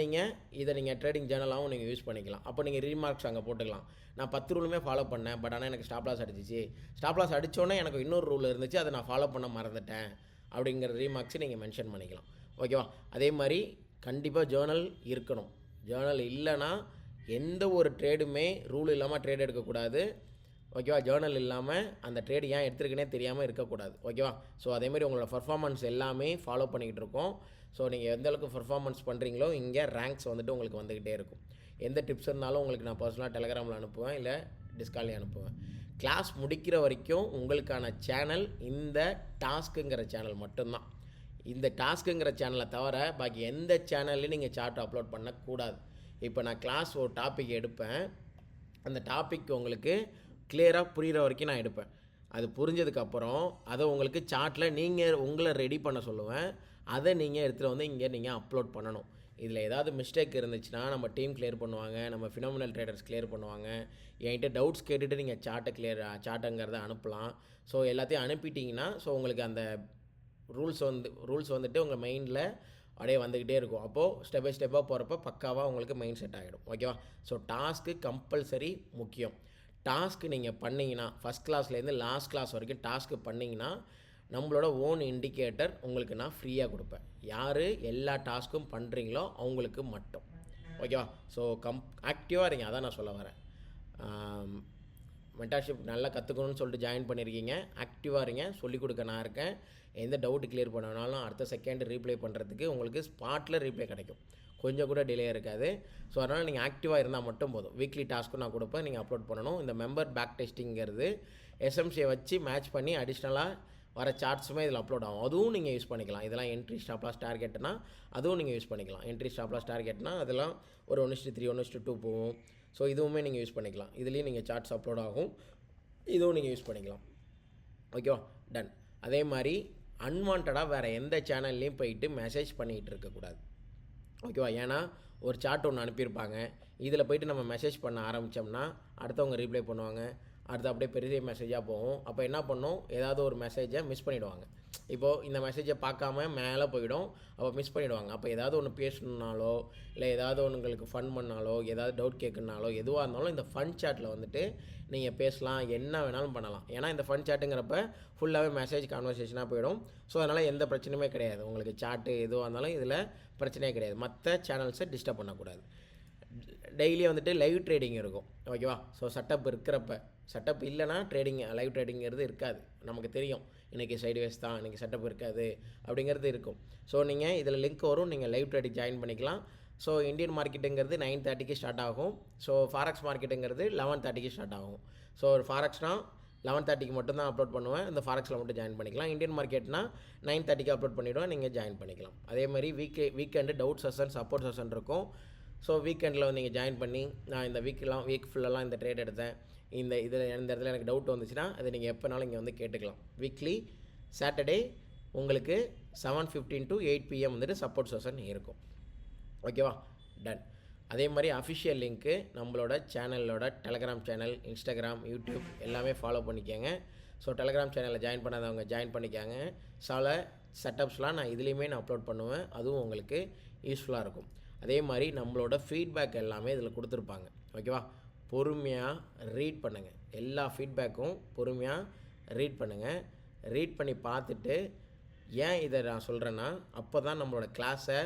நீங்கள் ட்ரேடிங் ஜேர்னலாகவும் நீங்கள் யூஸ் பண்ணிக்கலாம். அப்போ நீங்கள் ரீமார்க்ஸ் அங்கே போட்டுக்கலாம். நான் 10 ரூலுமே ஃபாலோ பண்ணேன், பட் ஆனால் எனக்கு ஸ்டாப் லாஸ் அடிச்சிச்சு, ஸ்டாப் லாஸ் அடித்தோன்னே எனக்கு இன்னொரு ரூல் இருந்துச்சு, அதை நான் ஃபாலோ பண்ண மறந்துட்டேன் அப்படிங்கிற ரீமார்க்ஸை நீங்கள் மென்ஷன் பண்ணிக்கலாம். ஓகேவா? அதே மாதிரி கண்டிப்பாக ஜேர்னல் இருக்கணும். ஜேர்னல் இல்லைன்னா எந்த ஒரு ட்ரேடுமே ரூல் இல்லாமல் ட்ரேட் எடுக்கக்கூடாது. ஓகேவா? ஜேர்னல் இல்லாமல் அந்த ட்ரேடு ஏன் எடுத்துருக்குனே தெரியாமல் இருக்கக்கூடாது. ஓகேவா? ஸோ அதேமாதிரி உங்களோட பர்ஃபார்மன்ஸ் எல்லாமே ஃபாலோ பண்ணிக்கிட்டு இருக்கோம். ஸோ நீங்கள் எந்த அளவுக்கு பர்ஃபார்மன்ஸ் பண்ணுறீங்களோ இங்கே ரேங்க்ஸ் வந்துட்டு உங்களுக்கு வந்துக்கிட்டே இருக்கும். எந்த டிப்ஸ் இருந்தாலும் உங்களுக்கு நான் பர்சனலாக டெலகிராமில் அனுப்புவேன், இல்லை டிஸ்கால்லையும் அனுப்புவேன். கிளாஸ் முடிக்கிற வரைக்கும் உங்களுக்கான சேனல் இந்த டாஸ்க்குங்கிற சேனல் மட்டும்தான். இந்த டாஸ்க்குங்கிற சேனலை தவிர பாக்கி எந்த சேனல்லையும் நீங்கள் சார்ட் அப்லோட் பண்ணக்கூடாது. இப்போ நான் கிளாஸ் ஒரு டாபிக் எடுப்பேன், அந்த டாபிக் உங்களுக்கு கிளியராக புரிகிற வரைக்கும் நான் எடுப்பேன். அது புரிஞ்சதுக்கப்புறம் அதை உங்களுக்கு சார்ட்டில் நீங்கள் உங்களை ரெடி பண்ண சொல்லுவேன். அதை நீங்கள் எடுத்துகிட்டு வந்து இங்கே நீங்கள் அப்லோட் பண்ணணும். இதில் ஏதாவது மிஸ்டேக் இருந்துச்சுன்னா நம்ம டீம் கிளியர் பண்ணுவாங்க, நம்ம ஃபினாமினல் ட்ரேடர்ஸ் கிளியர் பண்ணுவாங்க. என்கிட்ட டவுட்ஸ் கேட்டுட்டு நீங்கள் சார்ட்டுங்கிறத அனுப்பலாம். ஸோ எல்லாத்தையும் அனுப்பிட்டிங்கன்னா ஸோ உங்களுக்கு அந்த ரூல்ஸ் வந்துட்டு உங்கள் மைண்டில் அப்படியே வந்துக்கிட்டே இருக்கும். அப்போது ஸ்டெப் பை ஸ்டெப்பாக போகிறப்ப பக்காவாக உங்களுக்கு மைண்ட் செட் ஆகிடும். ஓகேவா? ஸோ டாஸ்க்கு கம்பல்சரி முக்கியம். டாஸ்க்கு நீங்கள் பண்ணிங்கன்னா ஃபஸ்ட் கிளாஸ்லேருந்து லாஸ்ட் கிளாஸ் வரைக்கும் டாஸ்க்கு பண்ணிங்கன்னா நம்மளோட ஓன் இண்டிகேட்டர் உங்களுக்கு நான் ஃப்ரீயாக கொடுப்பேன். யார் எல்லா டாஸ்க்கும் பண்ணுறீங்களோ அவங்களுக்கு மட்டும். ஓகேவா? ஸோ ஆக்டிவாக இருங்க, அதான் நான் சொல்ல வரேன். மென்டார்ஷிப் நல்லா கற்றுக்கணும்னு சொல்லிட்டு ஜாயின் பண்ணியிருக்கீங்க. ஆக்டிவாக இருங்க, சொல்லிக் கொடுக்க நான் இருக்கேன். எந்த டவுட்டு கிளியர் பண்ணனாலும் அடுத்த செகண்ட் ரீப்ளே பண்ணுறதுக்கு உங்களுக்கு ஸ்பாட்டில் ரீப்ளே கிடைக்கும். கொஞ்சம் கூட டிலே இருக்காது. ஸோ அதனால் நீங்கள் ஆக்டிவாக இருந்தால் மட்டும் போதும். வீக்லி டாஸ்க்கும் நான் கொடுப்பேன், நீங்கள் அப்லோட் பண்ணணும். இந்த மெம்பர் பேக் டெஸ்டிங்கிறது எஸ்எம்சியை வச்சு மேட்ச் பண்ணி அடிஷ்னலாக வர சார்ட்ஸுமே இதில் அப்லோட் ஆகும். அதுவும் நீங்கள் யூஸ் பண்ணிக்கலாம். இதெல்லாம் என்ட்ரி ஸ்டாப் லாஸ் டார்கெட்னா அதுவும் நீங்கள் யூஸ் பண்ணிக்கலாம். என்ட்ரி ஸ்டாப் லாஸ் டார்கெட்னா அதெல்லாம் ஒரு 1:3 1:2 போகும். ஸோ இதுவுமே நீங்கள் யூஸ் பண்ணிக்கலாம். இதுலேயும் நீங்கள் சார்ட்ஸ் அப்லோட் ஆகும், இதுவும் நீங்கள் யூஸ் பண்ணிக்கலாம். ஓகேவா? டன். அதே மாதிரி அன்வான்டாக வேறு எந்த சேனல்லையும் போயிட்டு மெசேஜ் பண்ணிகிட்டு இருக்கக்கூடாது. ஓகேவா? ஏன்னா ஒரு சார்ட் ஒன்று அனுப்பியிருப்பாங்க, இதில் போய்ட்டு நம்ம மெசேஜ் பண்ண ஆரம்பித்தோம்னா அடுத்தவங்க ரீப்ளை பண்ணுவாங்க, அடுத்து அப்படியே பெரிய மெசேஜாக போகும். அப்போ என்ன பண்ணும், ஏதாவது ஒரு மெசேஜை மிஸ் பண்ணிவிடுவாங்க. இப்போது இந்த மெசேஜை பார்க்காம மேலே போயிடும், அப்போ மிஸ் பண்ணிவிடுவாங்க. அப்போ ஏதாவது ஒன்று பேசணுன்னாலோ இல்லை ஏதாவது ஒன்று உங்களுக்கு ஃபன் பண்ணாலோ ஏதாவது டவுட் கேட்குனாலோ எதுவாக இருந்தாலும் இந்த ஃபன் சாட்டில் வந்துட்டு நீங்கள் பேசலாம், என்ன வேணாலும் பண்ணலாம். ஏன்னா இந்த ஃபன் சாட்டுங்கிறப்ப ஃபுல்லாகவே மெசேஜ் கான்வர்சேஷனாக போயிடும். ஸோ அதனால் எந்த பிரச்சனையுமே கிடையாது. உங்களுக்கு சாட்டு எதுவாக இருந்தாலும் இதில் பிரச்சனையே கிடையாது. மற்ற சேனல்ஸை டிஸ்டர்ப் பண்ணக்கூடாது. டெய்லி வந்துட்டு லைவ் ட்ரேடிங் இருக்கும். ஓகேவா? ஸோ செட்டப் இருக்கிறப்ப, செட்டப் இல்லைனா லைவ் ட்ரேடிங்கிறது இருக்காது. நமக்கு தெரியும் இன்றைக்கி சைடுவேஸ் தான், இன்றைக்கி செட்டப் இருக்காது அப்படிங்கிறது இருக்கும். ஸோ நீங்கள் இதில் லிங்க் வரும், நீங்கள் லைவ் ட்ரேடிங் ஜாயின் பண்ணிக்கலாம். ஸோ இந்தியன் மார்க்கெட்டுங்கிறது 9:30க்கு ஸ்டார்ட் ஆகும். ஸோ ஃபாரெக்ஸ் மார்க்கெட்டுங்கிறது 11:30க்கு ஸ்டார்ட் ஆகும். ஸோ ஃபாரெக்ஸ்னால் 11:30க்கு மட்டும் தான் அப்லோட் பண்ணுவேன், இந்த ஃபாரெக்ஸில் மட்டும் ஜாயின் பண்ணிக்கலாம். இந்தியன் மார்க்கெட்னா 9:30க்கு அப்லோட் பண்ணிவிடுவேன், நீங்கள் ஜாயின் பண்ணிக்கலாம். அதே மாதிரி weekend doubt session, support session இருக்கும். ஸோ வீக்கெண்டில் வந்து நீங்கள் ஜாயின் பண்ணி நான் இந்த வீக் ஃபுல்லெல்லாம் இந்த ட்ரேட் எடுத்தேன், இந்த இடத்துல எனக்கு டவுட் வந்துச்சுன்னா அதை நீங்கள் எப்போனாலும் இங்கே வந்து கேட்டுக்கலாம். வீக்லி சாட்டர்டே உங்களுக்கு 7:15 to 8 PM வந்துட்டு சப்போர்ட் செஷன் இருக்கும். ஓகேவா? டன். அதே மாதிரி அஃபிஷியல் லிங்க்கு நம்மளோட சேனலோட டெலகிராம் சேனல், இன்ஸ்டாகிராம், யூடியூப் எல்லாமே ஃபாலோ பண்ணிக்கோங்க. ஸோ டெலகிராம் சேனலில் ஜாயின் பண்ணாதவங்க ஜாயின் பண்ணிக்காங்க. சில செட்டப்ஸ்லாம் நான் இதுலேயுமே நான் அப்லோட் பண்ணுவேன், அதுவும் உங்களுக்கு யூஸ்ஃபுல்லாக இருக்கும். அதே மாதிரி நம்மளோட ஃபீட்பேக் எல்லாமே இதில் கொடுத்துருப்பாங்க. ஓகேவா? பொறுமையாக ரீட் பண்ணுங்கள். எல்லா ஃபீட்பேக்கும் பொறுமையாக ரீட் பண்ணுங்கள். ரீட் பண்ணி பார்த்துட்டு ஏன் இதை நான் சொல்கிறேன்னா, அப்போ தான் நம்மளோட கிளாஸை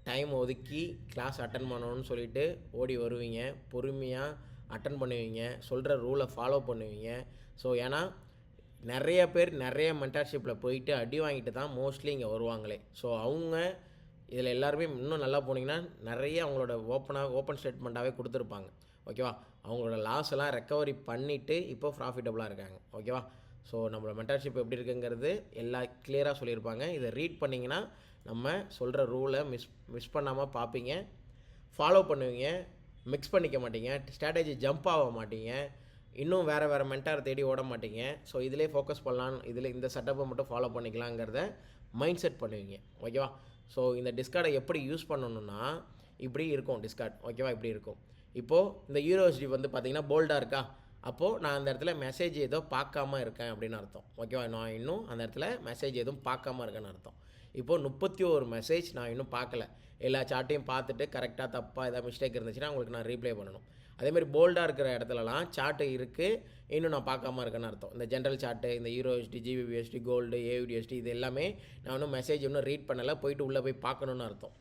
டைம் ஒதுக்கி கிளாஸ் அட்டன் பண்ணணும்னு சொல்லிவிட்டு ஓடி வருவீங்க, பொறுமையாக அட்டன் பண்ணுவீங்க, சொல்கிற ரூலை ஃபாலோ பண்ணுவீங்க. ஸோ ஏன்னா நிறைய பேர் நிறைய மென்டார்ஷிப்பில் போயிட்டு அடி வாங்கிட்டு தான் மோஸ்ட்லி இங்கே வருவாங்களே. ஸோ அவங்க இதில் எல்லாருமே இன்னும் நல்லா போனீங்கன்னா நிறைய அவங்களோட ஓப்பன் ஸ்டேட்மெண்ட்டாகவே கொடுத்துருப்பாங்க. ஓகேவா? அவங்களோட லாஸ் எல்லாம் ரெக்கவரி பண்ணிவிட்டு இப்போ ப்ராஃபிட்டபுளாக இருக்காங்க. ஓகேவா? ஸோ நம்மளோட மென்டார்ஷிப் எப்படி இருக்குங்கிறது எல்லாம் கிளியராக சொல்லியிருப்பாங்க. இதை ரீட் பண்ணிங்கன்னா நம்ம சொல்கிற ரூலை மிஸ் பண்ணாமல் பார்ப்பீங்க, ஃபாலோ பண்ணுவீங்க, மிக்ஸ் பண்ணிக்க மாட்டீங்க, ஸ்ட்ராட்டஜி ஜம்ப் ஆக மாட்டீங்க, இன்னும் வேறு மென்டாரை தேடி ஓட மாட்டீங்க. ஸோ இதிலே ஃபோக்கஸ் பண்ணலாம், இதில் இந்த செட்டப்பை மட்டும் ஃபாலோ பண்ணிக்கலாங்கிறத மைண்ட் செட் பண்ணுவீங்க. ஓகேவா? ஸோ இந்த டிஸ்கார்டை எப்படி யூஸ் பண்ணணுன்னா இப்படி இருக்கும் டிஸ்கார்ட். ஓகேவா? இப்படி இருக்கும். இப்போது இந்த யூரோஸ்டி வந்து பார்த்திங்கன்னா போல்டாக இருக்கா, அப்போது நான் அந்த இடத்துல மெசேஜ் ஏதோ பார்க்காம இருக்கேன் அப்படின்னு அர்த்தம். ஓகேவா? நான் இன்னும் அந்த இடத்துல மெசேஜ் எதுவும் பார்க்காம இருக்கேன்னு அர்த்தம். இப்போது 31 மெசேஜ் நான் இன்னும் பார்க்கல. எல்லா சார்ட்டையும் பார்த்துட்டு கரெக்டாக தப்பாக ஏதாவது மிஸ்டேக் இருந்துச்சுன்னா உங்களுக்கு நான் ரீப்ளே பண்ணணும். அதேமாதிரி போல்டாக இருக்கிற இடத்துலலாம் சார்ட்டு இருக்குது, இன்னும் நான் பார்க்காம இருக்கேன்னு அர்த்தம். இந்த ஜென்ரல் சார்ட்டு, இந்த யூரோஎஸ்டி, ஜிபிபிஎஸ்டி, கோல்டு, ஏவிடிஎஸ்டி இது எல்லாமே நான் இன்னும் மெசேஜ் இன்னும் ரீட் பண்ணலை, போயிட்டு உள்ளே போய் பார்க்கணுன்னு அர்த்தம்.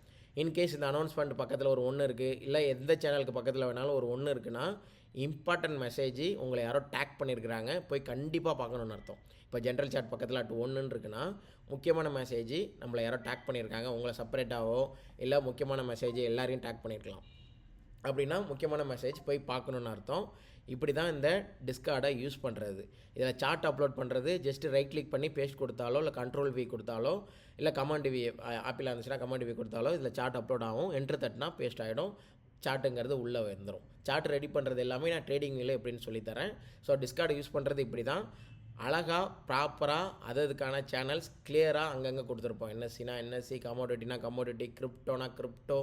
இன்கேஸ் இந்த அனௌன்ஸ்மெண்ட் பக்கத்தில் ஒரு 1 இருக்குது, இல்லை எந்த சேனலுக்கு பக்கத்தில் வேணாலும் ஒரு 1 இருக்குன்னா இம்பார்ட்டன்ட் மெசேஜ் உங்களை யாரோ டேக் பண்ணியிருக்கிறாங்க, போய் கண்டிப்பாக பார்க்கணுன்னு அர்த்தம். இப்போ ஜென்ரல் சார்ட் பக்கத்தில் @1 இருக்குன்னா முக்கியமான மெசேஜ் நம்மளை யாரோ டேக் பண்ணியிருக்காங்க, உங்களை செப்பரேட்டாகவோ இல்லை முக்கியமான மெசேஜ் எல்லாரையும் டேக் பண்ணியிருக்கலாம். அப்படின்னா முக்கியமான மெசேஜ் போய் பார்க்கணுன்னு அர்த்தம். இப்படி தான் இந்த டிஸ்கார்டை யூஸ் பண்ணுறது. இதில் சார்ட் அப்லோட் பண்ணுறது ஜஸ்ட்டு ரைட் கிளிக் பண்ணி பேஸ்ட் கொடுத்தாலோ இல்லை Ctrl+V கொடுத்தாலோ இல்லை Command+V ஆப்பில் இருந்துச்சுன்னா Command+V கொடுத்தாலோ இதில் சார்ட் அப்லோட் ஆகும். என்ட்ரு தட்டினா பேஸ்ட் ஆகிடும், சார்ட்டுங்கிறது உள்ளே வந்துடும். சார்ட் ரெடி பண்ணுறது எல்லாமே நான் ட்ரேடிங் வியூவில் எப்படின்னு சொல்லித்தரேன். ஸோ டிஸ்கார்டு யூஸ் பண்ணுறது இப்படி தான். அழகாக ப்ராப்பராக அதுக்கான சேனல்ஸ் கிளியராக அங்கங்கே கொடுத்துருப்போம். என்எஸ்சினா என்எஸ்சி, கமோடிட்டினா கமோடிட்டி, கிரிப்டோனா கிரிப்டோ,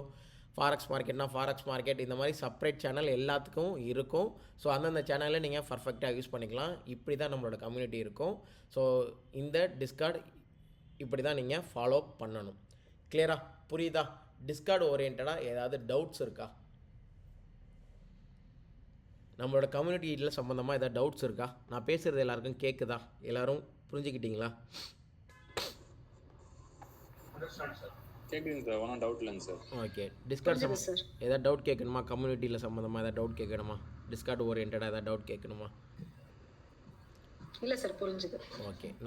ஃபாரெக்ஸ் மார்க்கெட்னா ஃபாரெக்ஸ் மார்க்கெட், இந்த மாதிரி செப்பரேட் சேனல் எல்லாத்துக்கும் இருக்கும். ஸோ அந்தந்த சேனலில் நீங்கள் பர்ஃபெக்டாக யூஸ் பண்ணிக்கலாம். இப்படி தான் நம்மளோட கம்யூனிட்டி இருக்கும். ஸோ இந்த டிஸ்கார்ட் இப்படி தான் நீங்கள் ஃபாலோ பண்ணணும். கிளியரா புரியுதா? டிஸ்கார்ட் ஓரியன்டாக ஏதாவது டவுட்ஸ் இருக்கா? நம்மளோட கம்யூனிட்டியில் சம்மந்தமாக ஏதாவது டவுட்ஸ் இருக்கா? நான் பேசுகிறது எல்லாருக்கும் கேட்குதா? எல்லோரும் புரிஞ்சுக்கிட்டீங்களா? கேட்குதுங்க சார், ஒன்றும் டவுட் இல்லைங்க சார். ஓகே. டிஸ்கார்ட் ஏதாவது டவுட் கேட்கணுமா? கம்யூனிட்டியில் சம்மந்தமாக ஏதாவது டவுட் கேட்கணுமா? டிஸ்கார்ட் ஓரியன்டாக ஏதாவது டவுட் கேட்கணுமா? இல்லை சார், புரிஞ்சுது. ஓகே.